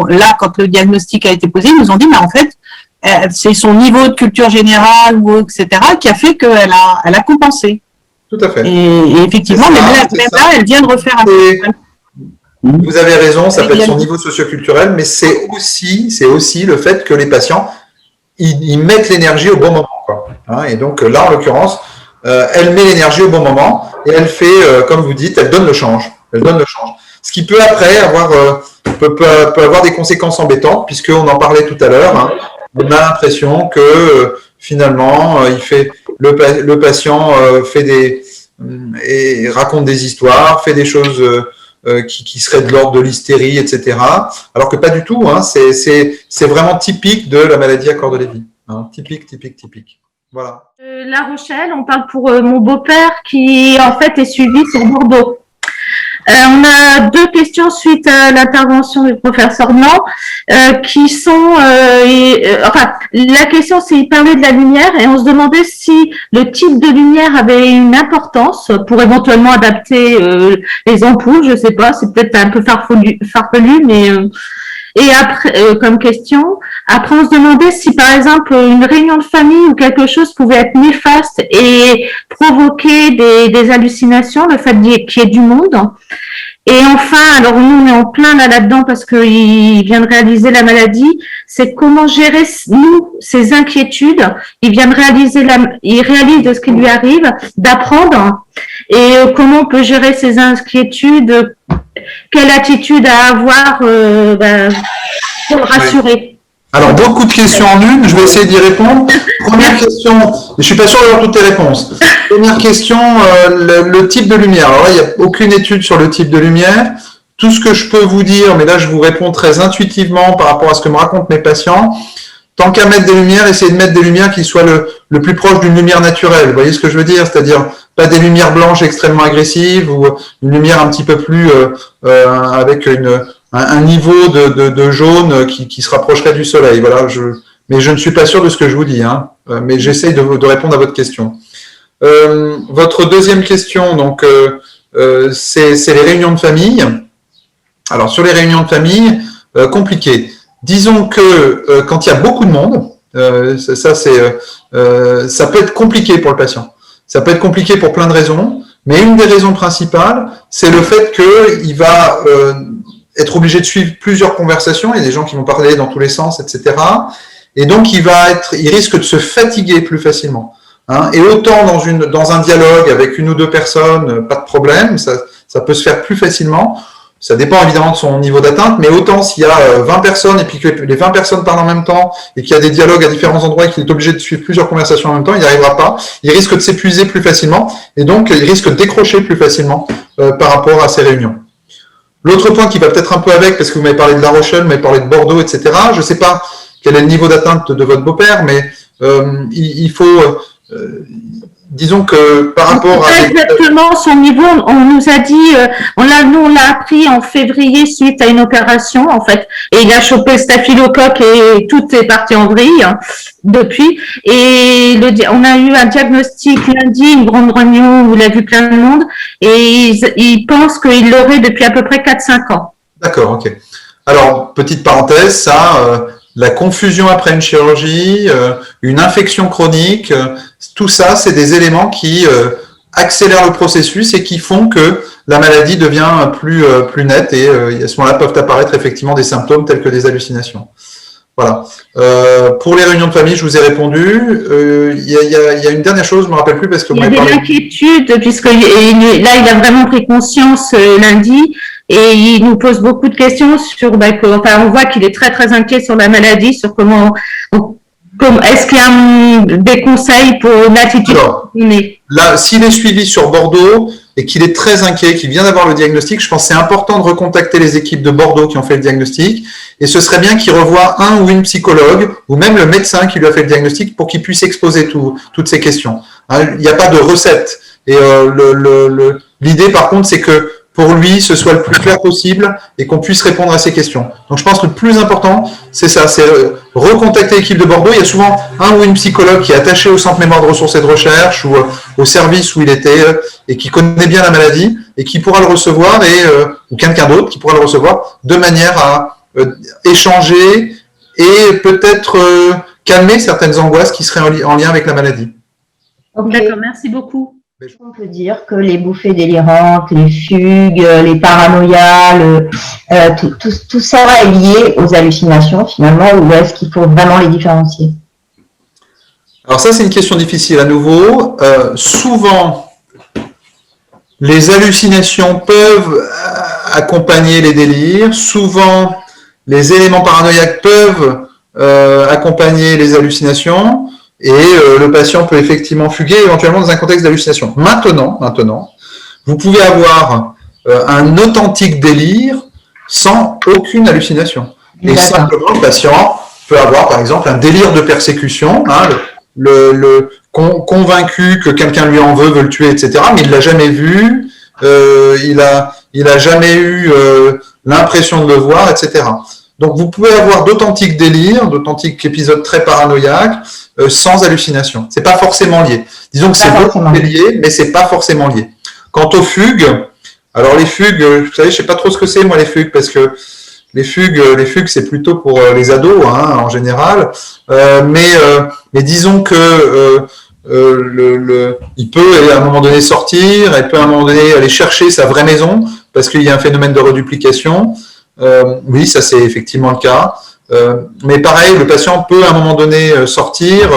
G: là, quand le diagnostic a été posé, ils nous ont dit, mais en fait, c'est son niveau de culture générale, ou etc., qui a fait qu'elle a compensé.
A: Tout à fait.
G: Et effectivement, même là, elle vient de refaire un peu.
A: Vous avez raison, ça peut être son niveau socioculturel, mais c'est aussi le fait que les patients, ils mettent l'énergie au bon moment, quoi. Hein, et donc là, en l'occurrence, elle met l'énergie au bon moment et elle fait, comme vous dites, elle donne le change. Elle donne le change. Ce qui peut après peut avoir des conséquences embêtantes, puisqu'on en parlait tout à l'heure. Hein. On a l'impression que finalement, le patient et raconte des histoires, fait des choses qui seraient de l'ordre de l'hystérie, etc. Alors que pas du tout. Hein. C'est vraiment typique de la maladie à Cordes-Lévy. Hein. Typique. Voilà.
H: La Rochelle, on parle pour mon beau-père qui en fait est suivi sur Bordeaux. On a deux questions suite à l'intervention du professeur Blanc qui sont, la question c'est il parlait de la lumière et on se demandait si le type de lumière avait une importance pour éventuellement adapter les ampoules, je sais pas, c'est peut-être un peu farfelu, mais et après, comme question, après on se demandait si par exemple une réunion de famille ou quelque chose pouvait être néfaste et provoquer des hallucinations, le fait qu'il y ait du monde. Et enfin, alors nous on est en plein là-dedans parce qu'il vient de réaliser la maladie, c'est comment gérer nous ces inquiétudes. Il vient de il réalise de ce qui lui arrive, d'apprendre et comment on peut gérer ces inquiétudes. Quelle attitude à avoir pour le rassurer?
A: Oui. Alors, beaucoup de questions en une, je vais essayer d'y répondre. Première question, je ne suis pas sûr d'avoir toutes les réponses. Première question, le type de lumière. Alors là, il n'y a aucune étude sur le type de lumière. Tout ce que je peux vous dire, mais là, je vous réponds très intuitivement par rapport à ce que me racontent mes patients. Tant qu'à mettre des lumières, essayez de mettre des lumières qui soient le plus proche d'une lumière naturelle. Vous voyez ce que je veux dire? C'est-à-dire pas des lumières blanches extrêmement agressives ou une lumière un petit peu plus avec un niveau de jaune qui se rapprocherait du soleil. Voilà. Mais je ne suis pas sûr de ce que je vous dis. Hein. Mais j'essaye de répondre à votre question. Votre deuxième question, donc, c'est les réunions de famille. Alors sur les réunions de famille, compliqué. Disons que quand il y a beaucoup de monde, ça peut être compliqué pour le patient. Ça peut être compliqué pour plein de raisons, mais une des raisons principales, c'est le fait qu'il va être obligé de suivre plusieurs conversations. Il y a des gens qui vont parler dans tous les sens, etc. Et donc il risque de se fatiguer plus facilement. Hein. Et autant dans un dialogue avec une ou deux personnes, pas de problème, ça peut se faire plus facilement. Ça dépend évidemment de son niveau d'atteinte, mais autant s'il y a 20 personnes et puis que les 20 personnes parlent en même temps et qu'il y a des dialogues à différents endroits et qu'il est obligé de suivre plusieurs conversations en même temps, il n'y arrivera pas. Il risque de s'épuiser plus facilement et donc il risque de décrocher plus facilement par rapport à ces réunions. L'autre point qui va peut-être un peu avec, parce que vous m'avez parlé de La Rochelle, vous m'avez parlé de Bordeaux, etc. Je ne sais pas quel est le niveau d'atteinte de votre beau-père, mais il faut... disons que par rapport à...
H: Exactement son niveau, on nous a dit, on l'a appris en février suite à une opération, en fait, et il a chopé le staphylocoque et tout est parti en vrille depuis. Et on a eu un diagnostic lundi, une grande réunion où il a vu plein de monde, et il pense qu'il l'aurait depuis à peu près 4-5 ans.
A: D'accord, ok. Alors, petite parenthèse, la confusion après une chirurgie, une infection chronique, tout ça, c'est des éléments qui accélèrent le processus et qui font que la maladie devient plus nette et à ce moment-là peuvent apparaître effectivement des symptômes tels que des hallucinations. Voilà. Pour les réunions de famille, je vous ai répondu. Il y a une dernière chose, je ne me rappelle plus parce que...
H: Il y a des inquiétudes, puisque là, il a vraiment pris conscience lundi et il nous pose beaucoup de questions sur... on voit qu'il est très, très inquiet sur la maladie, sur comment Est-ce qu'il y a des conseils pour une attitude?
A: Alors, là, s'il est suivi sur Bordeaux et qu'il est très inquiet, qu'il vient d'avoir le diagnostic, je pense que c'est important de recontacter les équipes de Bordeaux qui ont fait le diagnostic. Et ce serait bien qu'il revoie un ou une psychologue ou même le médecin qui lui a fait le diagnostic pour qu'il puisse exposer toutes ces questions. Hein, il n'y a pas de recette. Et l'idée, par contre, c'est que pour lui, ce soit le plus clair possible et qu'on puisse répondre à ces questions. Donc, je pense que le plus important, c'est ça, c'est recontacter l'équipe de Bordeaux. Il y a souvent un ou une psychologue qui est attaché au centre mémoire de ressources et de recherche ou au service où il était et qui connaît bien la maladie et qui pourra le recevoir ou quelqu'un d'autre qui pourra le recevoir de manière à échanger et peut-être calmer certaines angoisses qui seraient en lien avec la maladie.
B: Ok.
H: D'accord, merci beaucoup.
B: On peut dire que les bouffées délirantes, les fugues, les paranoïas, tout ça est lié aux hallucinations finalement, ou est-ce qu'il faut vraiment les différencier?
A: Alors ça, c'est une question difficile à nouveau. Souvent, les hallucinations peuvent accompagner les délires. Souvent, les éléments paranoïaques peuvent accompagner les hallucinations. Et le patient peut effectivement fuguer éventuellement dans un contexte d'hallucination. Maintenant, vous pouvez avoir un authentique délire sans aucune hallucination. Et simplement, le patient peut avoir, par exemple, un délire de persécution, hein, convaincu que quelqu'un lui en veut le tuer, etc. Mais il l'a jamais vu, il a jamais eu l'impression de le voir, etc. Donc, vous pouvez avoir d'authentiques délires, d'authentiques épisodes très paranoïaques, sans hallucination. C'est pas forcément lié. Disons que c'est beaucoup lié, mais c'est pas forcément lié. Quant aux fugues, alors les fugues, vous savez, je sais pas trop ce que c'est, moi, les fugues, parce que les fugues, c'est plutôt pour les ados, hein, en général. Mais disons que il peut à un moment donné sortir, il peut à un moment donné aller chercher sa vraie maison, parce qu'il y a un phénomène de reduplication. Oui, ça c'est effectivement le cas. Mais pareil, le patient peut à un moment donné sortir,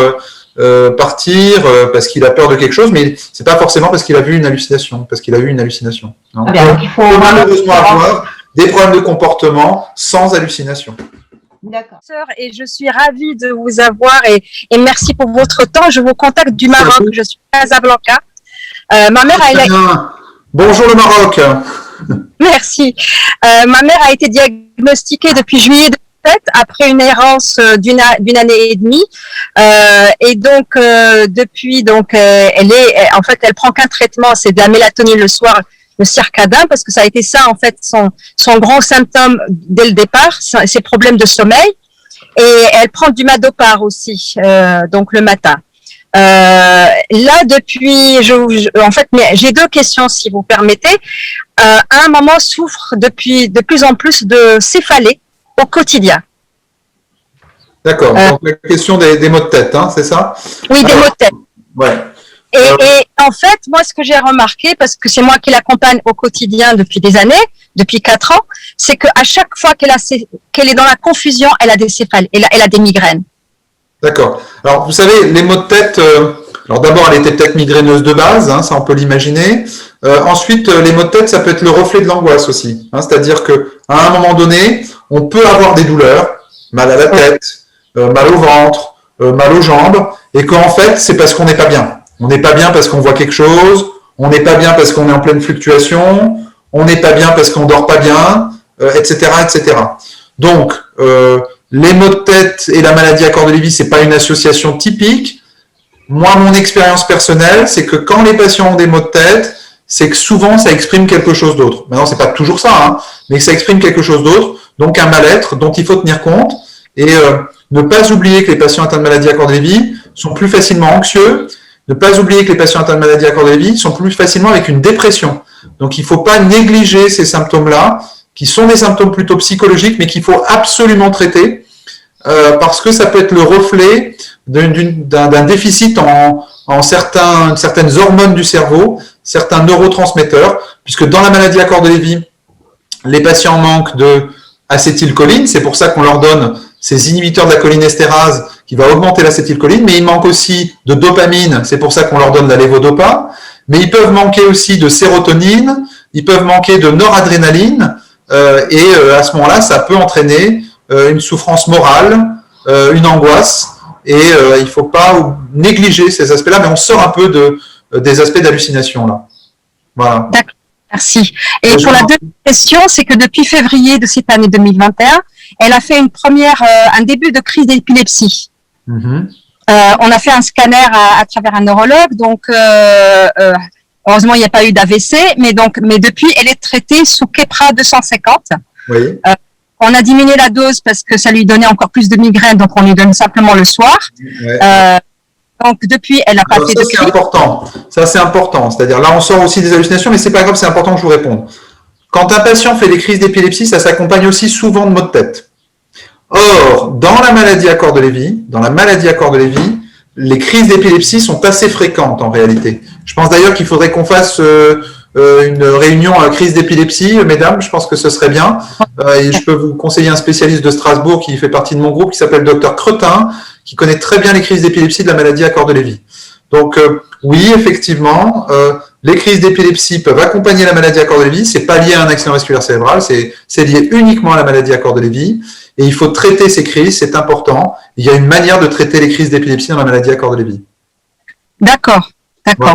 A: partir, parce qu'il a peur de quelque chose, mais c'est pas forcément parce qu'il a vu une hallucination, parce qu'il a eu une hallucination. Donc, il faut malheureusement avoir des problèmes de comportement sans hallucination.
B: D'accord.
I: Et je suis ravie de vous avoir et merci pour votre temps. Je vous contacte du Maroc. Je suis à Casablanca. Ma mère
A: Bonjour le Maroc.
I: Merci. Ma mère a été diagnostiquée depuis juillet 2007 après une errance d'une année et demie. Et donc depuis elle prend qu'un traitement, c'est de la mélatonine le soir, le circadin, parce que ça a été ça en fait son grand symptôme dès le départ, ses problèmes de sommeil. Et elle prend du Madopar aussi, donc le matin. Là, depuis, en fait, j'ai deux questions, si vous permettez. À un moment, souffre depuis de plus en plus de céphalée au quotidien.
A: D'accord. Donc, la question des maux de tête, hein, c'est ça?
I: Oui, des maux de tête.
A: Ouais.
I: Et en fait, moi, ce que j'ai remarqué, parce que c'est moi qui l'accompagne au quotidien depuis des années, depuis 4 ans, c'est qu'à chaque fois qu'elle est dans la confusion, elle a des céphalées, elle a des migraines.
A: D'accord. Alors, vous savez, les maux de tête, alors d'abord, elle était peut-être migraineuse de base, hein, ça on peut l'imaginer. Ensuite, les maux de tête, ça peut être le reflet de l'angoisse aussi. Hein, c'est-à-dire qu'à un moment donné, on peut avoir des douleurs, mal à la tête, mal au ventre, mal aux jambes, et qu'en fait, c'est parce qu'on n'est pas bien. On n'est pas bien parce qu'on voit quelque chose, on n'est pas bien parce qu'on est en pleine fluctuation, on n'est pas bien parce qu'on dort pas bien, etc., etc. Donc, les maux de tête et la maladie à corps de Lévy, c'est pas une association typique. Moi, mon expérience personnelle, c'est que quand les patients ont des maux de tête, c'est que souvent, ça exprime quelque chose d'autre. Maintenant, c'est pas toujours ça, hein, mais que ça exprime quelque chose d'autre, donc un mal-être dont il faut tenir compte et ne pas oublier que les patients atteints de maladie à corps de Lévy sont plus facilement anxieux, ne pas oublier que les patients atteints de maladie à corps de Lévy sont plus facilement avec une dépression. Donc, il ne faut pas négliger ces symptômes-là, qui sont des symptômes plutôt psychologiques, mais qu'il faut absolument traiter, parce que ça peut être le reflet d'un déficit en certaines hormones du cerveau, certains neurotransmetteurs, puisque dans la maladie à corps de Lévy, les patients manquent de acétylcholine, c'est pour ça qu'on leur donne ces inhibiteurs de la cholinestérase qui va augmenter l'acétylcholine, mais ils manquent aussi de dopamine, c'est pour ça qu'on leur donne la lévodopa, mais ils peuvent manquer aussi de sérotonine, ils peuvent manquer de noradrénaline, et à ce moment-là, ça peut entraîner une souffrance morale, une angoisse, et il ne faut pas négliger ces aspects-là, mais on sort un peu des aspects d'hallucination là. Voilà.
I: D'accord, merci. Et pour la deuxième question, c'est que depuis février de cette année 2021, elle a fait un début de crise d'épilepsie.
A: Mm-hmm.
I: On a fait un scanner à travers un neurologue, donc heureusement il n'y a pas eu d'AVC, mais depuis elle est traitée sous Keppra 250.
A: Oui.
I: On a diminué la dose parce que ça lui donnait encore plus de migraines, donc on lui donne simplement le soir.
A: Ouais.
I: Donc depuis, elle n'a pas fait de crise.
A: C'est important. Ça c'est important. C'est-à-dire là on sort aussi des hallucinations, mais c'est pas grave, c'est important que je vous réponde. Quand un patient fait des crises d'épilepsie, ça s'accompagne aussi souvent de maux de tête. Or, dans la maladie à corps de Lévy, les crises d'épilepsie sont assez fréquentes en réalité. Je pense d'ailleurs qu'il faudrait qu'on fasse une réunion à crise d'épilepsie, mesdames, je pense que ce serait bien. Et je peux vous conseiller un spécialiste de Strasbourg qui fait partie de mon groupe, qui s'appelle Dr Cretin, qui connaît très bien les crises d'épilepsie de la maladie à corps de Lévy. Donc oui, effectivement, les crises d'épilepsie peuvent accompagner la maladie à corps de Lévy. C'est pas lié à un accident vasculaire cérébral, c'est lié uniquement à la maladie à corps de Lévy. Et il faut traiter ces crises, c'est important. Il y a une manière de traiter les crises d'épilepsie dans la maladie à corps de Lévy.
I: D'accord. Voilà.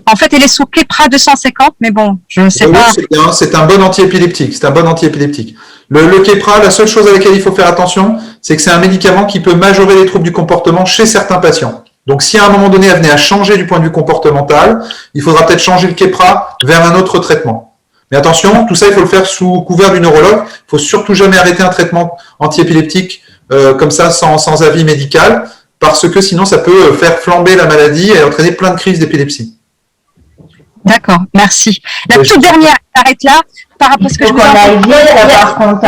I: En fait, elle est sous Keppra 250, mais bon, je ne sais pas.
A: C'est un bon antiépileptique. Le Keppra, la seule chose à laquelle il faut faire attention, c'est que c'est un médicament qui peut majorer les troubles du comportement chez certains patients. Donc, si à un moment donné, elle venait à changer du point de vue comportemental, il faudra peut-être changer le Keppra vers un autre traitement. Mais attention, tout ça, il faut le faire sous couvert du neurologue. Il faut surtout jamais arrêter un traitement antiépileptique comme ça, sans avis médical, parce que sinon, ça peut faire flamber la maladie et entraîner plein de crises d'épilepsie.
I: D'accord, merci. La toute dernière, arrête là, par rapport à ce que je vous
B: par contre.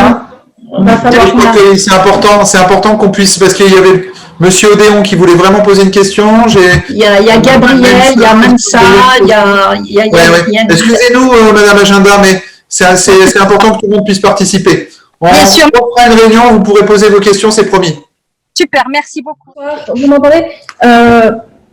A: C'est important qu'on puisse, parce qu'il y avait Monsieur Odéon qui voulait vraiment poser une question.
F: Il y a Gabriel, il y a Mansa, il y a...
A: Excusez-nous, Madame Agenda, mais c'est important que tout le monde puisse participer.
I: Bien sûr.
A: On fera une réunion, vous pourrez poser vos questions, c'est promis.
I: Super, merci beaucoup.
J: Vous m'entendez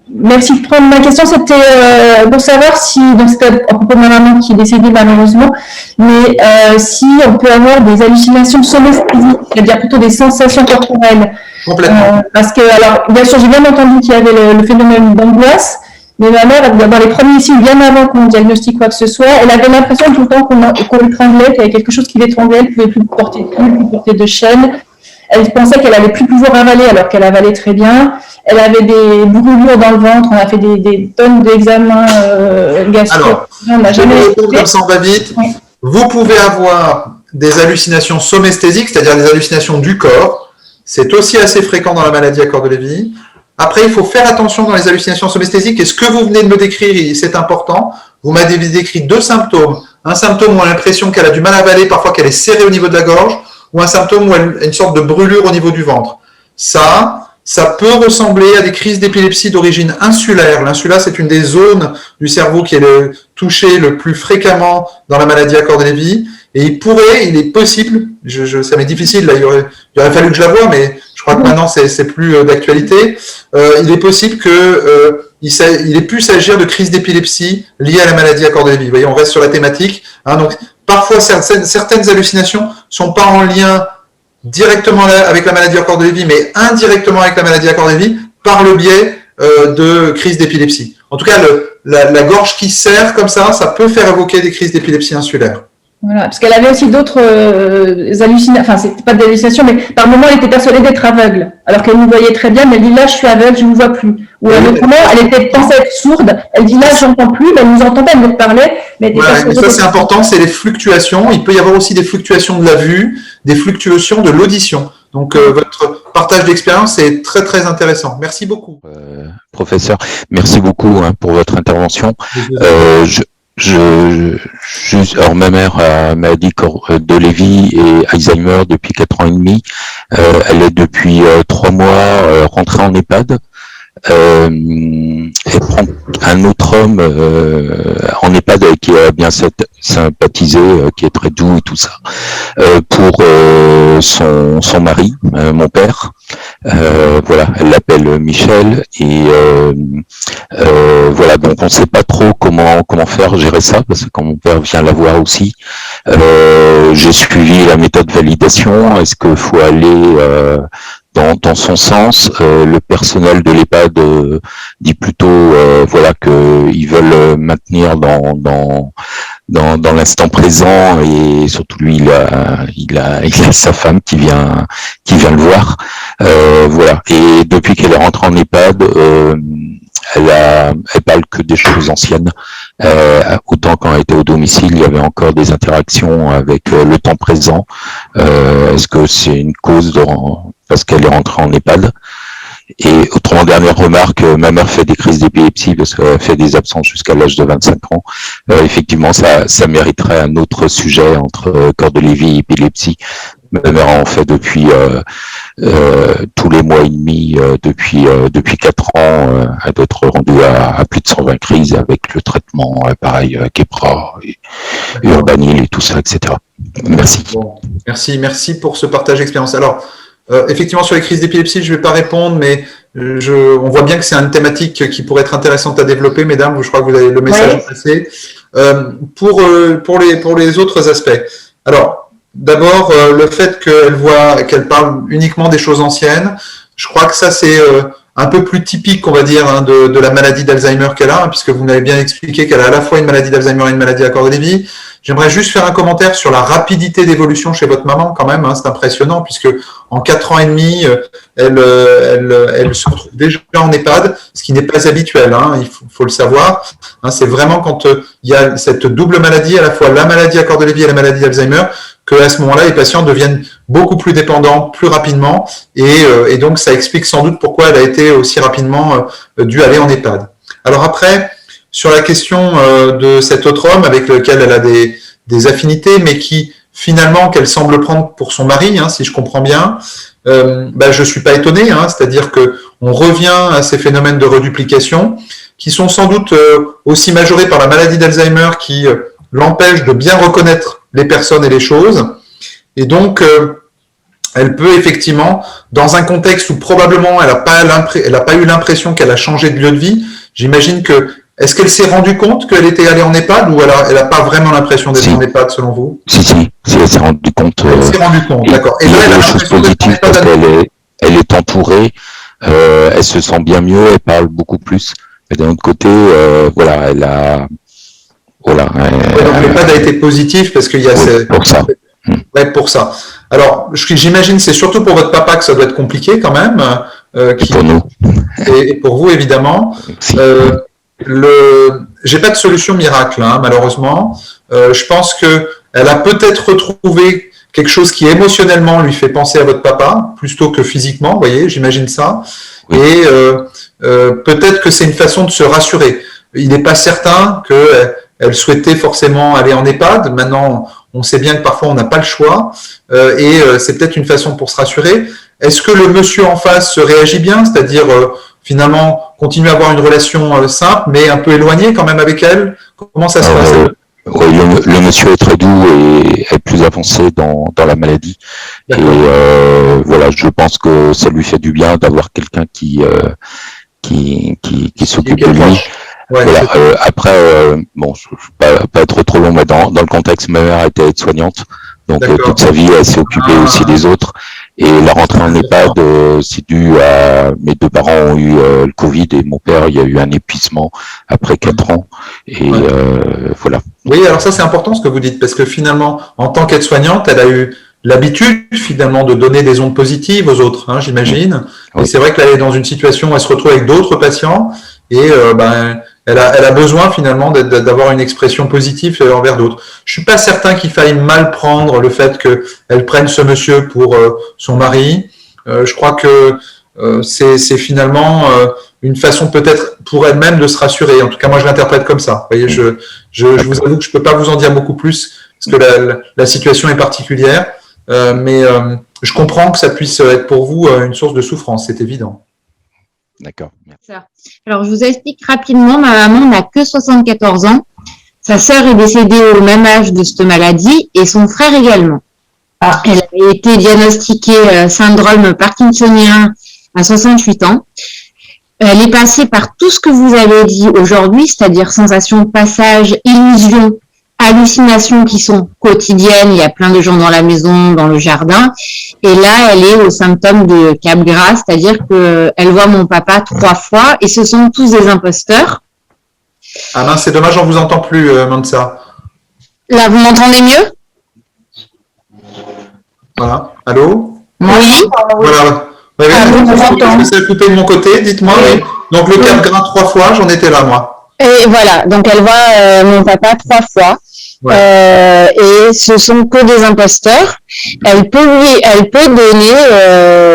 J: Merci de prendre ma question. C'était pour savoir si, donc c'était à propos de ma maman qui est décédée malheureusement, mais si on peut avoir des hallucinations somesthésiques, c'est-à-dire plutôt des sensations corporelles.
A: Complètement.
J: Parce que, alors, bien sûr, j'ai bien entendu qu'il y avait le phénomène d'angoisse, mais ma mère, dans les premiers signes, bien avant qu'on diagnostique quoi que ce soit, elle avait l'impression tout le temps qu'on l'étranglait, qu'il y avait quelque chose qui l'étranglait, elle ne pouvait plus porter de pull, plus porter de chaîne. Elle pensait qu'elle allait plus pouvoir avaler alors qu'elle avalait très bien. Elle avait des brûlures dans le ventre. On a fait des tonnes d'examens gastro.
A: Alors,
J: on n'a jamais
A: comme ça on va vite. Oui. Vous pouvez avoir des hallucinations somesthésiques, c'est-à-dire des hallucinations du corps. C'est aussi assez fréquent dans la maladie à corps de Lévy. Après, il faut faire attention dans les hallucinations somesthésiques. Et ce que vous venez de me décrire, c'est important. Vous m'avez décrit deux symptômes. Un symptôme où on a l'impression qu'elle a du mal à avaler, parfois qu'elle est serrée au niveau de la gorge, ou un symptôme où elle a une sorte de brûlure au niveau du ventre. Ça peut ressembler à des crises d'épilepsie d'origine insulaire. L'insula, c'est une des zones du cerveau qui est touchée le plus fréquemment dans la maladie à corps de Lévy. Et il est possible, ça m'est difficile, là, il aurait fallu que je la voie, mais je crois que maintenant c'est plus d'actualité. Il est possible il ait pu s'agir de crises d'épilepsie liées à la maladie à corps de Lévy. Vous voyez, on reste sur la thématique. Donc, parfois, certaines hallucinations sont pas en lien directement avec la maladie à corps de Lévy, mais indirectement avec la maladie à corps de Lévy par le biais de crises d'épilepsie. En tout cas, la gorge qui serre comme ça peut faire évoquer des crises d'épilepsie insulaire.
J: Voilà, parce qu'elle avait aussi d'autres hallucinations, enfin, c'était pas des hallucinations, mais par moments, elle était persuadée d'être aveugle, alors qu'elle nous voyait très bien, mais elle dit là, je suis aveugle, je ne vois plus. Ou à un autre moment, elle pensait être sourde, elle dit là, je n'entends plus, mais elle nous entendait, elle nous parlait, mais elle était persuadée.
A: Ça, c'est important, c'est les fluctuations. Il peut y avoir aussi des fluctuations de la vue, des fluctuations de l'audition. Donc, votre partage d'expérience est très, très intéressant. Merci beaucoup.
K: Professeur, merci beaucoup pour votre intervention. Alors ma mère a maladie de Lévy et Alzheimer depuis 4 ans et demi. Elle est depuis 3 mois rentrée en EHPAD. Elle prend un autre homme en EHPAD avec qui elle a bien sympathisé, qui est très doux et tout ça, pour son mari, mon père. Voilà, elle l'appelle Michel et voilà, donc on ne sait pas trop comment faire, gérer ça, parce que quand mon père vient la voir aussi, j'ai suivi la méthode validation. Est-ce qu'il faut aller dans son sens. Le personnel de l'EHPAD dit plutôt voilà que ils veulent maintenir dans l'instant présent, et surtout lui il a sa femme qui vient le voir. Voilà. Et depuis qu'elle est rentrée en EHPAD, elle parle que des choses anciennes. Autant quand elle était au domicile, il y avait encore des interactions avec le temps présent. Est-ce que c'est une cause parce qu'elle est rentrée en EHPAD? Et autrement, dernière remarque, ma mère fait des crises d'épilepsie parce qu'elle fait des absences jusqu'à l'âge de 25 ans. Effectivement, ça mériterait un autre sujet entre Cordelevi et épilepsie. Ma mère en fait depuis tous les mois et demi, depuis 4 ans, elle doit être rendue à plus de 120 crises avec le traitement, pareil, Keppra, et Urbanil et tout ça, etc. Merci.
A: Bon, merci pour ce partage d'expérience. Alors, effectivement, sur les crises d'épilepsie, je ne vais pas répondre, mais on voit bien que c'est une thématique qui pourrait être intéressante à développer, mesdames. Je crois que vous avez le message passé. Pour les autres aspects. Alors, d'abord, le fait qu'elle parle uniquement des choses anciennes, je crois que ça, c'est un peu plus typique, on va dire, hein, de la maladie d'Alzheimer qu'elle a, hein, puisque vous m'avez bien expliqué qu'elle a à la fois une maladie d'Alzheimer et une maladie à Cordelevi. J'aimerais juste faire un commentaire sur la rapidité d'évolution chez votre maman, quand même, hein, c'est impressionnant, puisque en 4 ans et demi, elle se retrouve déjà en EHPAD, ce qui n'est pas habituel, hein, il faut le savoir. Hein, c'est vraiment quand il y a cette double maladie, à la fois la maladie à Cordelevi et la maladie d'Alzheimer, qu'à ce moment-là, les patients deviennent beaucoup plus dépendants, plus rapidement, et donc ça explique sans doute pourquoi elle a été aussi rapidement dû aller en EHPAD. Alors après, sur la question de cet autre homme avec lequel elle a des affinités, mais qui finalement qu'elle semble prendre pour son mari, hein, si je comprends bien, je suis pas étonné, hein, c'est-à-dire que on revient à ces phénomènes de reduplication qui sont sans doute aussi majorés par la maladie d'Alzheimer qui l'empêche de bien reconnaître les personnes et les choses, et donc elle peut effectivement, dans un contexte où probablement elle n'a pas eu l'impression qu'elle a changé de lieu de vie, j'imagine que est-ce qu'elle s'est rendue compte qu'elle était allée en EHPAD ou elle n'a pas vraiment l'impression d'être en EHPAD selon vous?
K: Si, elle s'est rendue compte.
A: Elle s'est rendue compte, d'accord. Et
K: là, elle a l'impression d'être en EHPAD parce qu'elle est entourée, elle se sent bien mieux, elle parle beaucoup plus. Et d'un autre côté, voilà, elle a... Voilà.
A: Donc l'EHPAD a été positif parce qu'il y a
K: pour ça.
A: Ouais, pour ça. Alors, j'imagine c'est surtout pour votre papa que ça doit être compliqué quand même.
K: Pour nous.
A: Et pour vous, évidemment. J'ai pas de solution miracle, hein, malheureusement. Je pense qu'elle a peut-être retrouvé quelque chose qui émotionnellement lui fait penser à votre papa, plutôt que physiquement, vous voyez, j'imagine ça. Oui. Et peut-être que c'est une façon de se rassurer. Il n'est pas certain qu'elle souhaitait forcément aller en EHPAD. Maintenant, on sait bien que parfois on n'a pas le choix, et c'est peut-être une façon pour se rassurer. Est-ce que le monsieur en face se réagit bien, c'est-à-dire finalement continuer à avoir une relation simple, mais un peu éloignée quand même avec elle? Comment ça se passe?
K: Oui, le monsieur est très doux et est plus avancé dans la maladie. Et voilà, je pense que ça lui fait du bien d'avoir quelqu'un qui s'occupe de lui. Ouais, voilà. Après, bon, je ne vais pas être trop long, mais dans le contexte, ma mère était aide-soignante, donc toute sa vie, elle s'est occupée aussi des autres. Et la rentrée en EHPAD, c'est dû à... Mes 2 parents ont eu le Covid et mon père, il y a eu un épuisement après 4 ans. Et voilà.
A: Oui, alors ça, c'est important ce que vous dites, parce que finalement, en tant qu'aide-soignante, elle a eu l'habitude finalement de donner des ondes positives aux autres, hein, j'imagine. Oui. Et c'est vrai qu'elle est dans une situation où elle se retrouve avec d'autres patients et elle a besoin finalement d'avoir une expression positive envers d'autres. Je suis pas certain qu'il faille mal prendre le fait qu'elle prenne ce monsieur pour son mari. Je crois que c'est finalement une façon peut-être pour elle-même de se rassurer. En tout cas, moi je l'interprète comme ça. Vous voyez, je vous avoue que je peux pas vous en dire beaucoup plus parce que la situation est particulière. Mais je comprends que ça puisse être pour vous une source de souffrance, c'est évident.
K: D'accord.
E: Alors, je vous explique rapidement. Ma maman n'a que 74 ans. Sa sœur est décédée au même âge de cette maladie et son frère également. Elle a été diagnostiquée syndrome parkinsonien à 68 ans. Elle est passée par tout ce que vous avez dit aujourd'hui, c'est-à-dire sensation de passage, illusion
F: hallucinations qui sont quotidiennes, il y a plein de gens dans la maison, dans le jardin, et là, elle est aux symptômes de Capgras, c'est-à-dire qu'elle voit mon papa 3 fois, et ce sont tous des imposteurs.
A: Ah mince, c'est dommage, on vous entend plus, Mansa.
F: Là, vous m'entendez mieux?
A: Voilà. Allô?
F: Oui.
A: Voilà. Oui, ça a coupé de mon côté, dites-moi. Oui. Donc le Capgras 3 fois, j'en étais là, moi.
F: Et voilà, donc elle voit mon papa 3 fois. Ouais. Et ce sont que des imposteurs. Elle peut donner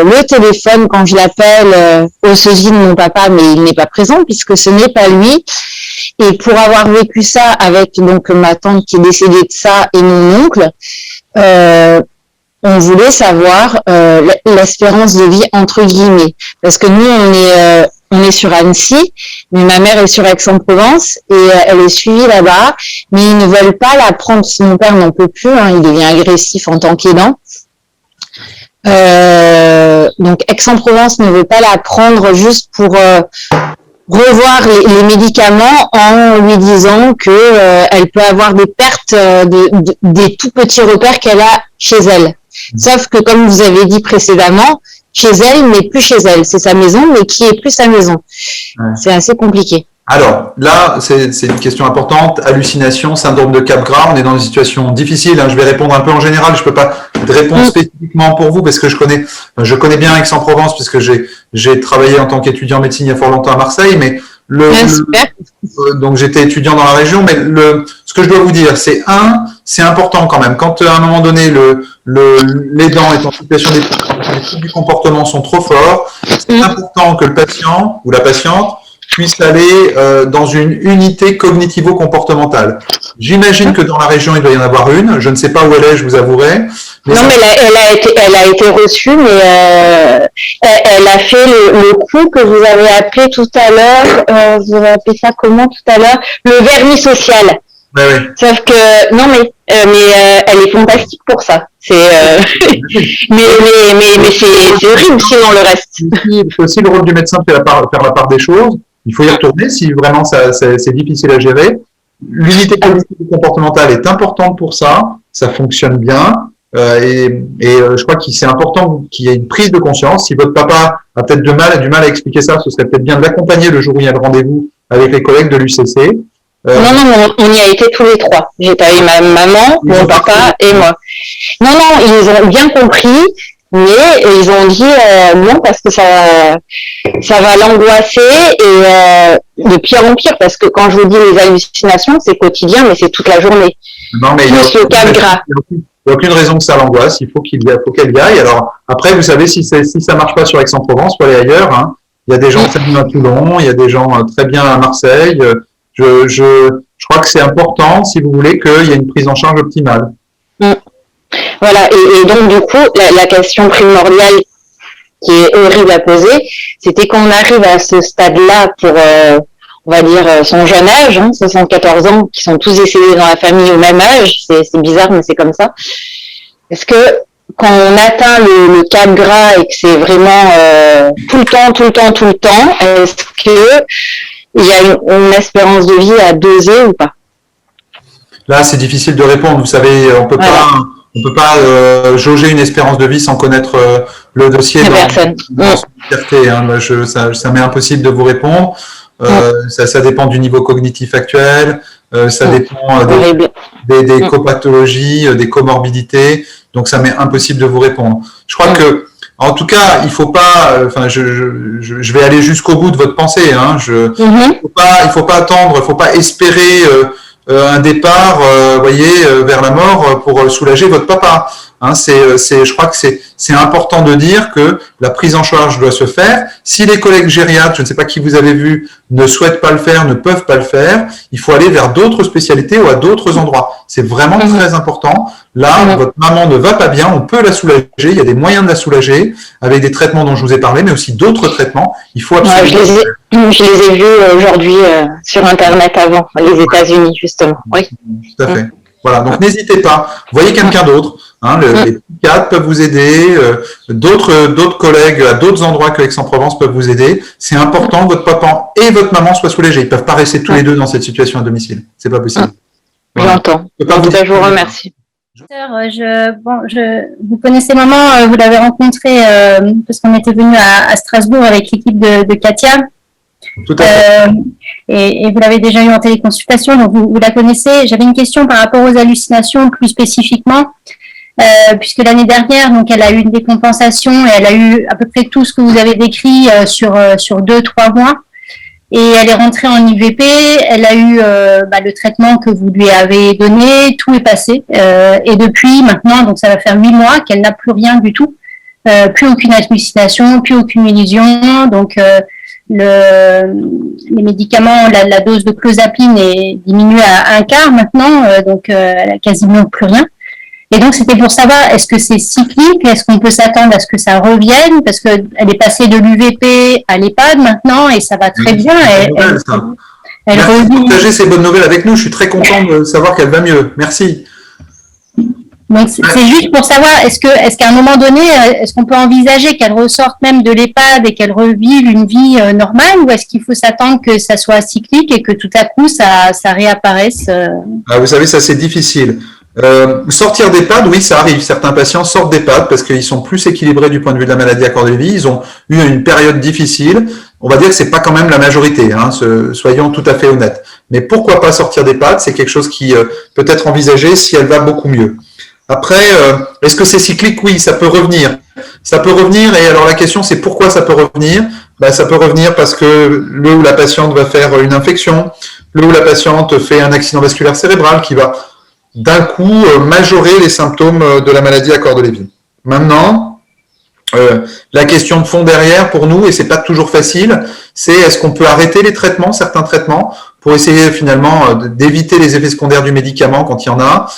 F: le téléphone quand je l'appelle au sosie de mon papa, mais il n'est pas présent puisque ce n'est pas lui. Et pour avoir vécu ça avec donc ma tante qui est décédée de ça et mon oncle, on voulait savoir l'espérance de vie entre guillemets, parce que nous on est sur Annecy, mais ma mère est sur Aix-en-Provence et elle est suivie là-bas, mais ils ne veulent pas la prendre. Mon père n'en peut plus, hein, il devient agressif en tant qu'aidant. Donc Aix-en-Provence ne veut pas la prendre juste pour revoir les médicaments en lui disant que elle peut avoir des pertes des tout petits repères qu'elle a chez elle. Sauf que, comme vous avez dit précédemment, chez elle n'est plus chez elle. C'est sa maison, mais qui est plus sa maison. Ouais. C'est assez compliqué.
A: Alors, là, c'est une question importante. Hallucination, syndrome de Capgras. On est dans une situation difficile. Hein. Je vais répondre un peu en général. Je peux pas répondre spécifiquement pour vous parce que je connais bien Aix-en-Provence puisque j'ai travaillé en tant qu'étudiant en médecine il y a fort longtemps à Marseille, mais donc j'étais étudiant dans la région, mais ce que je dois vous dire, c'est important quand même. Quand à un moment donné l'aidant est en situation les troubles du comportement sont trop forts, c'est important que le patient ou la patiente puisse aller dans une unité cognitivo-comportementale. J'imagine que dans la région, il doit y en avoir une. Je ne sais pas où elle est, je vous avouerai.
B: Mais non, mais elle a été reçue, mais elle a fait le coup que vous avez appelé tout à l'heure. Vous avez appelé ça comment tout à l'heure? Le vernis social.
A: Ouais, oui.
B: Sauf que non, mais elle est fantastique pour ça. C'est mais c'est horrible sinon le reste.
A: C'est aussi le rôle du médecin de faire la part des choses. Il faut y retourner si vraiment c'est difficile à gérer. L'unité comportementale est importante pour ça. Ça fonctionne bien. Je crois que c'est important qu'il y ait une prise de conscience. Si votre papa a peut-être du mal à expliquer ça, ce serait peut-être bien de l'accompagner le jour où il y a le rendez-vous avec les collègues de l'UCC.
B: Non, on y a été tous les 3. J'ai pas eu ma maman, mon papa et moi. Non, ils ont bien compris, mais ils ont dit non parce que ça va l'angoisser et de pire en pire parce que quand je vous dis les hallucinations, c'est quotidien, mais c'est toute la journée.
A: Non, mais il n'y a aucune raison que ça l'angoisse. Il faut qu'elle y aille. Alors après, vous savez, si ça marche pas sur Aix-en-Provence, faut aller ailleurs. Hein. Il y a des gens très bien à Toulon, il y a des gens très bien à Marseille. Je crois que c'est important, si vous voulez, qu'il y ait une prise en charge optimale.
B: Voilà, et donc du coup, la question primordiale qui est horrible à poser, c'était qu'on arrive à ce stade-là pour, on va dire, son jeune âge, 74 ans, qui sont tous décédés dans la famille au même âge, c'est bizarre, mais c'est comme ça. Est-ce que quand on atteint le Capgras et que c'est vraiment tout le temps, est-ce que il y a une espérance de vie à doser ou pas?
A: Là, c'est difficile de répondre. Vous savez, on peut pas jauger une espérance de vie sans connaître le dossier dans son entièreté. Hein. Ça m'est impossible de vous répondre. Ça dépend du niveau cognitif actuel. Ça dépend des copathologies, des comorbidités. Donc, ça m'est impossible de vous répondre. Je crois que en tout cas, il faut pas. Enfin, je vais aller jusqu'au bout de votre pensée. Hein. Il faut pas attendre. Il faut pas espérer un départ, vers la mort pour soulager votre papa. Hein, je crois que c'est important de dire que la prise en charge doit se faire. Si les collègues gériatres, je ne sais pas qui vous avez vu, ne souhaitent pas le faire, ne peuvent pas le faire, il faut aller vers d'autres spécialités ou à d'autres endroits. C'est vraiment très important. Là, votre maman ne va pas bien, on peut la soulager. Il y a des moyens de la soulager avec des traitements dont je vous ai parlé, mais aussi d'autres traitements. Il faut absolument.
B: Je les ai vus aujourd'hui sur Internet avant, les États-Unis justement. Oui.
A: Tout à fait. Voilà, donc n'hésitez pas. Voyez quelqu'un d'autre. Hein, les psychiatres peuvent vous aider, d'autres collègues à d'autres endroits que Aix-en-Provence peuvent vous aider. C'est important que votre papa et votre maman soient soulagés. Ils ne peuvent pas rester tous les deux dans cette situation à domicile. C'est pas possible.
L: J'entends. En tout cas, je vous remercie.
M: Vous connaissez maman, vous l'avez rencontrée parce qu'on était venu à Strasbourg avec l'équipe de Katia.
A: Tout à fait.
M: Et vous l'avez déjà eu en téléconsultation, donc vous la connaissez. J'avais une question par rapport aux hallucinations plus spécifiquement, puisque l'année dernière, donc elle a eu une décompensation et elle a eu à peu près tout ce que vous avez décrit sur 2-3 mois. Et elle est rentrée en IVP, elle a eu le traitement que vous lui avez donné, tout est passé. Et depuis maintenant, donc ça va faire 8 mois qu'elle n'a plus rien du tout, plus aucune hallucination, plus aucune illusion. Donc les médicaments, la dose de clozapine est diminuée à 1/4 maintenant, donc elle a quasiment plus rien. Et donc, c'était pour savoir, est-ce que c'est cyclique? Est-ce qu'on peut s'attendre à ce que ça revienne? Parce qu'elle est passée de l'UVP à l'EHPAD maintenant et ça va très bien.
A: Merci de partager ces bonnes nouvelles avec nous. Je suis très content de savoir qu'elle va mieux. Merci.
M: Donc, c'est juste pour savoir, est-ce qu'à un moment donné, est-ce qu'on peut envisager qu'elle ressorte même de l'EHPAD et qu'elle revive une vie normale, ou est-ce qu'il faut s'attendre que ça soit cyclique et que tout à coup, ça réapparaisse?
A: Vous savez, ça c'est difficile. Sortir d'EHPAD, oui, ça arrive. Certains patients sortent d'EHPAD parce qu'ils sont plus équilibrés du point de vue de la maladie à Cordelévy. Ils ont eu une période difficile. On va dire que c'est pas quand même la majorité, hein, soyons tout à fait honnêtes. Mais pourquoi pas sortir d'EHPAD? C'est quelque chose qui peut être envisagé si elle va beaucoup mieux. Après, est-ce que c'est cyclique? Oui, ça peut revenir. Ça peut revenir, et alors la question c'est pourquoi ça peut revenir? Ça peut revenir parce que le ou la patiente va faire une infection, le ou la patiente fait un accident vasculaire cérébral qui va d'un coup majorer les symptômes de la maladie à Cordelévy. Maintenant, la question de fond derrière pour nous, et c'est pas toujours facile, c'est est-ce qu'on peut arrêter les traitements, certains traitements, pour essayer finalement d'éviter les effets secondaires du médicament quand il y en a.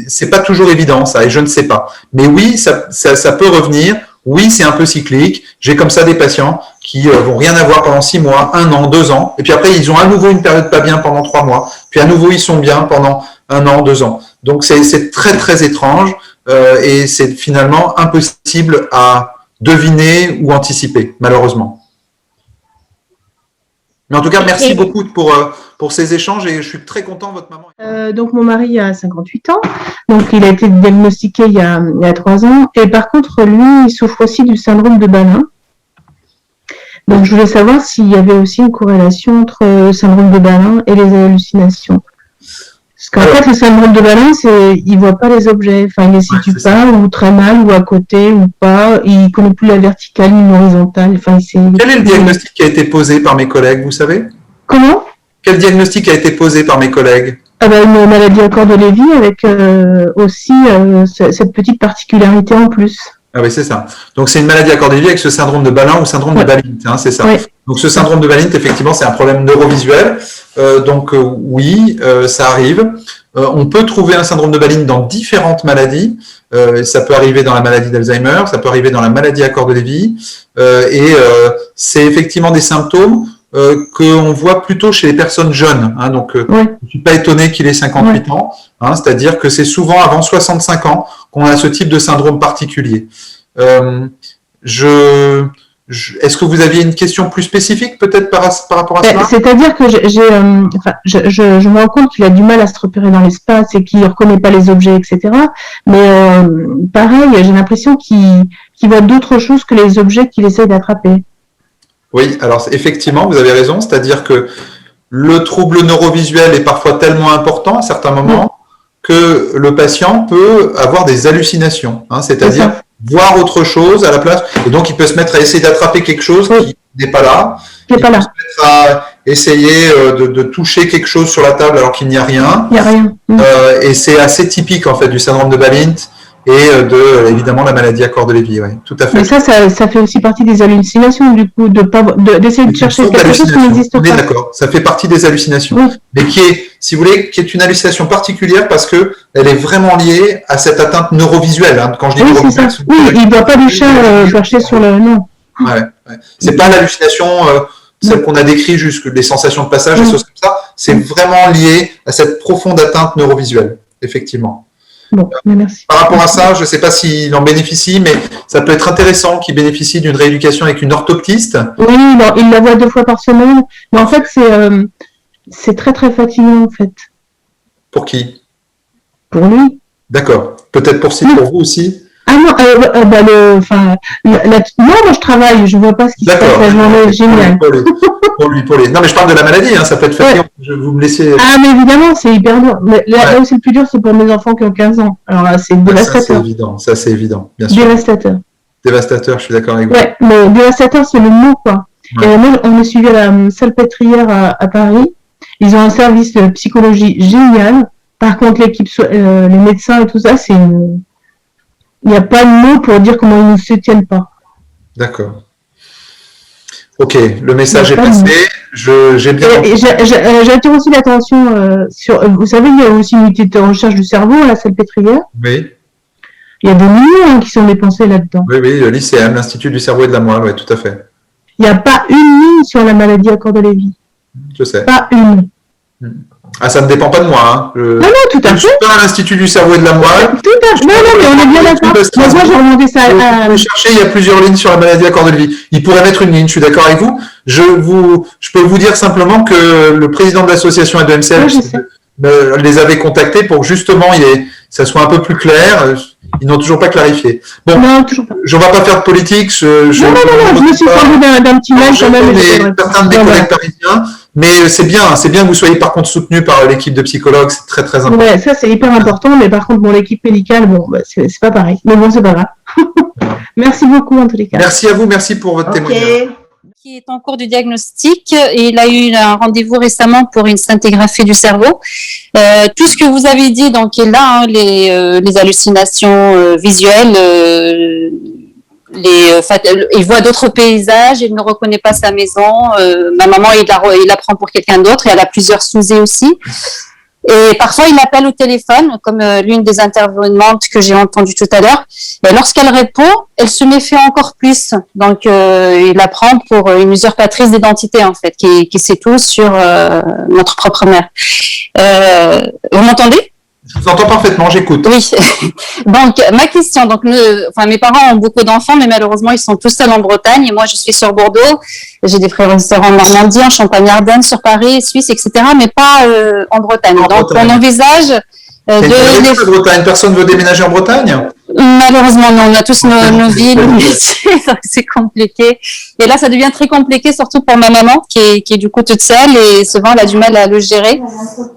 A: C'est pas toujours évident ça, et je ne sais pas. Mais oui, ça peut revenir. Oui, c'est un peu cyclique. J'ai comme ça des patients qui vont rien avoir pendant 6 mois, 1 an, 2 ans, et puis après ils ont à nouveau une période pas bien pendant 3 mois, puis à nouveau ils sont bien pendant 1 an, 2 ans. Donc c'est très très étrange et c'est finalement impossible à deviner ou anticiper, malheureusement. Mais en tout cas, merci beaucoup pour ces échanges et je suis très content, votre maman.
J: Donc, mon mari a 58 ans, donc il a été diagnostiqué il y a 3 ans. Et par contre, lui, il souffre aussi du syndrome de Balin. Donc, je voulais savoir s'il y avait aussi une corrélation entre le syndrome de Balin et les hallucinations. Parce qu'en fait, le syndrome de Balin, il ne voit pas les objets. Enfin, il ne les situe pas, ou très mal, ou à côté, ou pas. Il ne connaît plus la verticale ni l'horizontale. Enfin,
A: Quel est le diagnostic qui a été posé par mes collègues, vous savez?
J: Comment?
A: Quel diagnostic a été posé par mes collègues?
J: Une maladie à Cordelévy avec aussi cette petite particularité en plus.
A: Ah oui, c'est ça. Donc, c'est une maladie à Cordelévy avec ce syndrome de Balin ou syndrome de Balint, hein, c'est ça.
J: Ouais.
A: Donc, ce syndrome de Balint, effectivement, c'est un problème neurovisuel. Oui, ça arrive. On peut trouver un syndrome de Balint dans différentes maladies. Ça peut arriver dans la maladie d'Alzheimer, ça peut arriver dans la maladie à Cordelévy. C'est effectivement des symptômes qu'on voit plutôt chez les personnes jeunes. Hein, donc, je ne suis pas étonné qu'il ait 58 ans. Hein, c'est-à-dire que c'est souvent avant 65 ans qu'on a ce type de syndrome particulier. Est-ce que vous aviez une question plus spécifique peut-être par rapport à cela?
J: C'est-à-dire que je me rends compte qu'il a du mal à se repérer dans l'espace et qu'il ne reconnaît pas les objets, etc. Mais pareil, j'ai l'impression qu'il voit d'autres choses que les objets qu'il essaie d'attraper.
A: Oui, alors effectivement, vous avez raison, c'est-à-dire que le trouble neurovisuel est parfois tellement important à certains moments que le patient peut avoir des hallucinations, hein, c'est-à-dire voir autre chose à la place, et donc il peut se mettre à essayer d'attraper quelque chose qui n'est pas là, il peut se mettre à essayer de toucher quelque chose sur la table alors qu'il n'y a rien, et c'est assez typique en fait du syndrome de Balint et de évidemment la maladie à Cordelévy, oui, tout à fait.
J: Mais ça fait aussi partie des hallucinations, du coup, d'essayer de chercher quelque chose qui n'existe pas.
A: On est d'accord, ça fait partie des hallucinations, mais qui est, si vous voulez, qui est une hallucination particulière parce que elle est vraiment liée à cette atteinte neurovisuelle. Hein. Quand je dis neurovisuelle,
J: il ne doit pas du chat chercher sur le nom.
A: C'est pas l'hallucination, celle qu'on a décrit, juste les sensations de passage, des choses comme ça. C'est vraiment lié à cette profonde atteinte neurovisuelle, effectivement.
J: Bon, merci.
A: Par rapport à ça, je ne sais pas s'il en bénéficie, mais ça peut être intéressant qu'il bénéficie d'une rééducation avec une orthoptiste.
J: Oui, il la voit 2 fois par semaine. Mais en fait, c'est très, très fatigant, en fait.
A: Pour qui?
J: Pour lui.
A: D'accord. Peut-être pour vous aussi?
J: Ah non, moi je travaille, je vois pas ce qui se passe la journée, génial.
A: Pour lui. Non, mais je parle de la maladie, hein, ça peut être fatigant. Vous me laissez.
J: Ah, mais évidemment, c'est hyper dur. Mais là où c'est le plus dur, c'est pour mes enfants qui ont 15 ans. Alors là, c'est dévastateur.
A: Ça, c'est évident, bien sûr.
J: Dévastateur.
A: Dévastateur, je suis d'accord avec vous.
J: Ouais, mais dévastateur, c'est le mot, quoi.
A: Ouais.
J: Et moi, on est suivi à la Salpêtrière à Paris. Ils ont un service de psychologie génial. Par contre, l'équipe, les médecins et tout ça, il n'y a pas de mots pour dire comment ils ne se tiennent pas.
A: D'accord. Ok, le message est passé. J'ai bien.
J: J'attire aussi l'attention sur. Vous savez, il y a aussi une unité de recherche du cerveau à la Salpêtrière.
A: Oui.
J: Il y a des millions qui sont dépensés là-dedans.
A: Oui, l'ICM, l'Institut du cerveau et de la moelle, oui, tout à fait.
J: Il n'y a pas une ligne sur la maladie à Cordelevi.
A: Je sais.
J: Pas une.
A: Ah, ça ne dépend pas de moi. Hein.
J: Non, tout à fait.
A: Je suis pas à l'Institut du cerveau et de la moelle.
J: Tout à fait. Non, mais on est bien d'accord. Moi, j'ai remonté ça à...
A: Chercher, il y a plusieurs lignes sur la maladie à Cordelevi. Il pourrait mettre une ligne, je suis d'accord avec vous. Je peux vous dire simplement que le président de l'association et de MCL les avait contactés pour que justement ça soit un peu plus clair. Ils n'ont toujours pas clarifié. Bon,
J: non, toujours pas.
A: Je ne vais pas faire de politique. Non,
J: je me suis servi d'un petit mail quand même.
A: Certains de mes collègues parisiens, mais c'est bien que vous soyez par contre soutenu par l'équipe de psychologues, c'est très très important.
J: Ouais, ça c'est hyper important, mais par contre, l'équipe médicale, c'est pas pareil. Mais bon, c'est pas grave. Merci beaucoup en tous les cas.
A: Merci à vous, merci pour votre témoignage.
M: Qui est en cours du diagnostic et il a eu un rendez-vous récemment pour une scintigraphie du cerveau. Tout ce que vous avez dit, donc, est là, hein, les hallucinations visuelles, il voit d'autres paysages, il ne reconnaît pas sa maison. Ma maman, il la prend pour quelqu'un d'autre et elle a plusieurs sous-et aussi. Et parfois, il appelle au téléphone, comme l'une des intervenantes que j'ai entendues tout à l'heure. Et lorsqu'elle répond, elle se méfie encore plus. Donc, il la prend pour une usurpatrice d'identité, en fait, qui sait tout sur notre propre mère. Vous m'entendez ?
A: Je vous entends parfaitement, j'écoute.
M: Oui. Donc, ma question, mes parents ont beaucoup d'enfants, mais malheureusement, ils sont tous seuls en Bretagne. Et moi, je suis sur Bordeaux. J'ai des frères et sœurs en Normandie, en Champagne-Ardenne, sur Paris, Suisse, etc., mais pas en Bretagne. Donc, on envisage
A: de Bretagne. Personne ne veut déménager en Bretagne?
M: Malheureusement, non. On a tous nos vies, nos métiers, c'est compliqué. Et là, ça devient très compliqué, surtout pour ma maman, qui est du coup toute seule et souvent, elle a du mal à le gérer.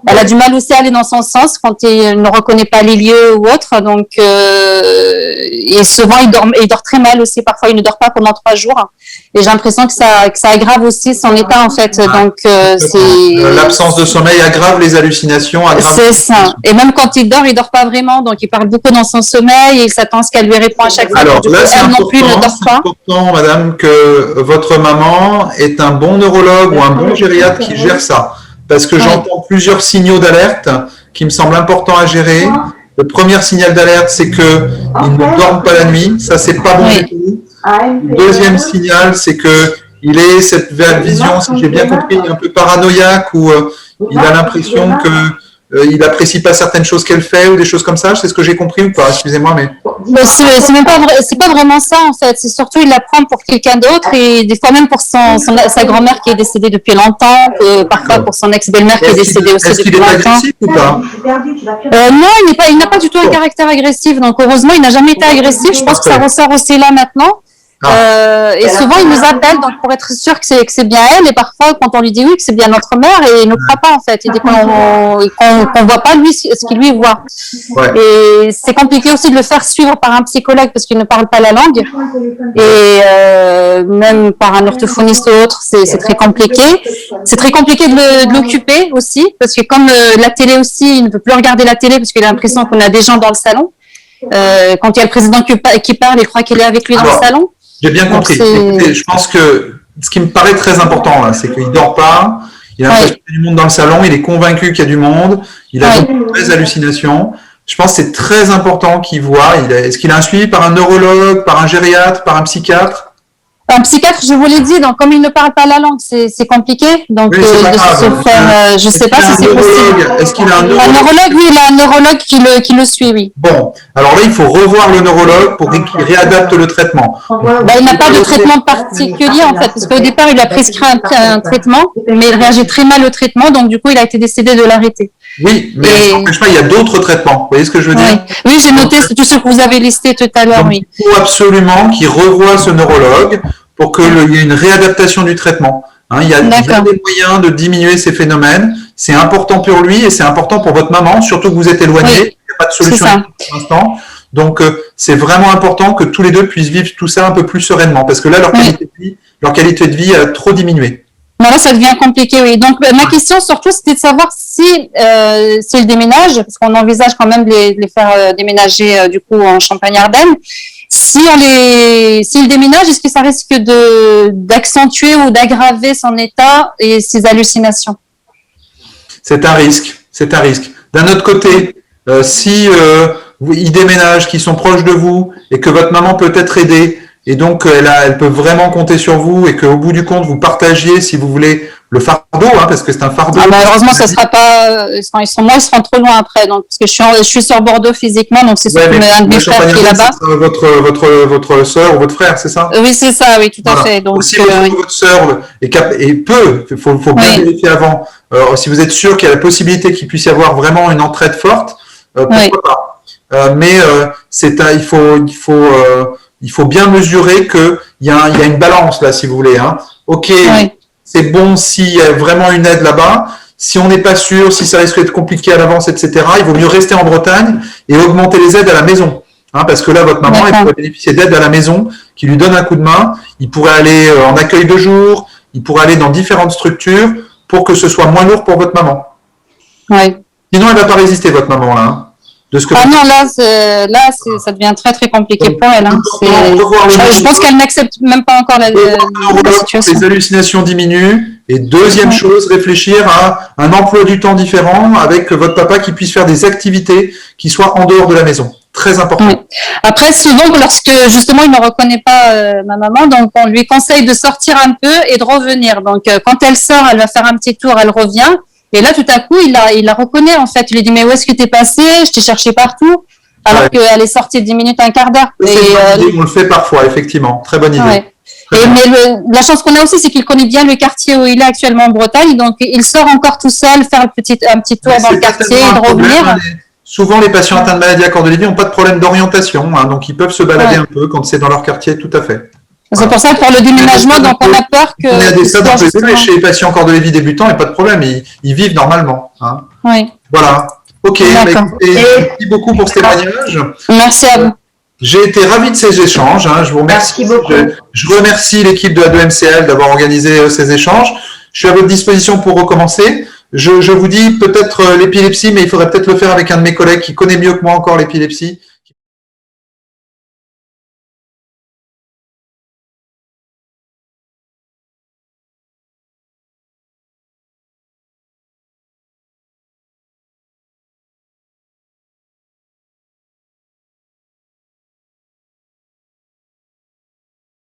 M: Elle a du mal aussi à aller dans son sens quand il ne reconnaît pas les lieux ou autre. Donc, et souvent, il dort très mal aussi. Parfois, il ne dort pas pendant 3 jours. Et j'ai l'impression que ça aggrave aussi son état, en fait. Donc,
A: l'absence de sommeil aggrave les hallucinations.
M: C'est ça. Et même quand il dort pas vraiment. Donc, il parle beaucoup dans son sommeil et il s'attend à ce qu'elle lui répond à chaque fois.
A: Alors, là, c'est important, madame, que votre maman est un bon neurologue ou un bon gériatre qui gère ça. Parce que j'entends plusieurs signaux d'alerte qui me semblent importants à gérer. Le premier signal d'alerte, c'est qu'ils ne dorment pas la nuit. Ça, c'est pas bon du tout. Le deuxième signal, c'est qu'il ait cette vision, si j'ai bien compris, un peu paranoïaque, où il a l'impression qu'il n'apprécie pas certaines choses qu'elle fait ou des choses comme ça. C'est ce que j'ai compris ou pas? Excusez-moi, mais...
M: C'est même pas vrai, c'est pas vraiment ça, en fait. C'est surtout, il la prend pour quelqu'un d'autre et des fois même pour sa grand-mère qui est décédée depuis longtemps, parfois pour son ex-belle-mère qui est décédée aussi depuis longtemps. Est-ce qu'il est agressif ou pas? Non, il n'a pas du tout un caractère agressif. Donc, heureusement, il n'a jamais été agressif. Je pense que ça ressort aussi là maintenant. Et souvent, il nous appelle donc pour être sûr que c'est bien elle. Et parfois, quand on lui dit oui, que c'est bien notre mère, et il ne croit pas en fait. Il dit qu'on voit pas lui ce qu'il lui voit. Ouais. Et c'est compliqué aussi de le faire suivre par un psychologue parce qu'il ne parle pas la langue. Et même par un orthophoniste ou autre, c'est très compliqué. C'est très compliqué de l'occuper aussi parce que comme la télé aussi, il ne peut plus regarder la télé parce qu'il a l'impression qu'on a des gens dans le salon. Quand il y a le président qui parle, il croit qu'il est avec lui dans le salon.
A: J'ai bien compris. Écoutez, je pense que ce qui me paraît très important, c'est qu'il ne dort pas, il a l'impression qu'il y a du monde dans le salon, il est convaincu qu'il y a du monde, il a des hallucinations. Je pense que c'est très important qu'il voit. Est-ce qu'il a un suivi par un neurologue, par un gériatre, par un psychiatre?
M: Un psychiatre, je vous l'ai dit, donc comme il ne parle pas la langue, c'est compliqué. Donc,
A: Oui, c'est pas
M: de
A: grave.
M: se faire, je sais pas si c'est possible.
A: Est-ce qu'il a un
M: Un
A: neurologue?
M: neurologue, oui, il a un neurologue qui le suit, oui.
A: Bon, alors là, il faut revoir le neurologue pour qu'il réadapte le traitement.
M: Ben, il n'a pas de traitement particulier, en fait, parce qu'au départ, il a prescrit un traitement, mais il réagit très mal au traitement, donc du coup, il a été décidé de l'arrêter.
A: Oui, mais ça n'empêche pas, il y a d'autres traitements. Vous voyez ce que je veux dire?
M: Oui, j'ai noté tout ce que vous avez listé tout à l'heure, oui.
A: Il faut absolument qu'il revoie ce neurologue pour qu'il y ait une réadaptation du traitement. Hein, il y a des moyens de diminuer ces phénomènes. C'est important pour lui et c'est important pour votre maman, surtout que vous êtes éloignés. Il n'y a pas de solution pour l'instant. Donc, c'est vraiment important que tous les deux puissent vivre tout ça un peu plus sereinement parce que là, leur qualité de vie a trop diminué.
M: Non, là, ça devient compliqué, oui. Donc, ma question surtout, c'était de savoir si le déménage, parce qu'on envisage quand même de les faire déménager du coup en Champagne-Ardenne, s'il déménage, est-ce que ça risque d'accentuer ou d'aggraver son état et ses hallucinations?
A: C'est un risque, c'est un risque. D'un autre côté, si ils déménagent, qu'ils sont proches de vous et que votre maman peut être aidée, et donc elle peut vraiment compter sur vous et qu'au bout du compte, vous partagiez, si vous voulez, le fardeau, hein, parce que c'est un fardeau.
M: Ah bah, heureusement, ça sera pas. Ils seront trop loin après. Donc, parce que je suis sur Bordeaux physiquement, donc c'est un de mes frères qui est là-bas.
A: Votre sœur ou votre frère, c'est ça?
M: Oui, c'est ça, oui, tout à fait. Donc,
A: si votre sœur il faut bien vérifier avant. Si vous êtes sûr qu'il y a la possibilité qu'il puisse y avoir vraiment une entraide forte, pourquoi pas. Mais il faut bien mesurer qu'il y a une balance là, si vous voulez. Hein. Ok. C'est bon s'il y a vraiment une aide là-bas. Si on n'est pas sûr, si ça risque d'être compliqué à l'avance, etc., il vaut mieux rester en Bretagne et augmenter les aides à la maison. Hein, parce que là, votre maman, elle pourrait bénéficier d'aides à la maison qui lui donnent un coup de main. Il pourrait aller en accueil de jour, il pourrait aller dans différentes structures pour que ce soit moins lourd pour votre maman.
M: Oui.
A: Sinon, elle ne va pas résister, votre maman, là. Hein,
M: non, ça devient très, très compliqué pour elle. Hein. Je pense qu'elle n'accepte même pas encore la situation.
A: Les hallucinations diminuent. Et deuxième chose, réfléchir à un emploi du temps différent avec votre papa qui puisse faire des activités qui soient en dehors de la maison. Très important. Oui.
M: Après, souvent, lorsque justement il ne reconnaît pas ma maman, donc on lui conseille de sortir un peu et de revenir. Donc quand elle sort, elle va faire un petit tour, elle revient. Et là, tout à coup, il la reconnaît, en fait. Il lui dit, mais où est-ce que t'es passé? Je t'ai cherché partout. Alors qu'elle est sortie 10 minutes, un quart d'heure.
A: On le fait parfois, effectivement. Très bonne idée.
M: Ouais. Mais la chance qu'on a aussi, c'est qu'il connaît bien le quartier où il est actuellement en Bretagne. Donc, il sort encore tout seul, faire un petit tour dans le quartier et de revenir.
A: Souvent, les patients atteints de maladie à corps de Lévy n'ont pas de problème d'orientation. Hein, donc, ils peuvent se balader un peu quand c'est dans leur quartier, tout à fait.
M: C'est pour ça que pour le déménagement, donc on a peur que.
A: On a des stades mais chez les patients corps de Lévy débutants, il n'y a pas de problème, ils vivent normalement. Hein.
M: Oui.
A: Voilà. Ok, merci beaucoup pour ce témoignage.
M: Merci à vous.
A: J'ai été ravi de ces échanges. Hein. Je vous remercie.
B: Merci beaucoup.
A: Je remercie l'équipe de A2MCL d'avoir organisé ces échanges. Je suis à votre disposition pour recommencer. Je vous dis peut-être l'épilepsie, mais il faudrait peut-être le faire avec un de mes collègues qui connaît mieux que moi encore l'épilepsie.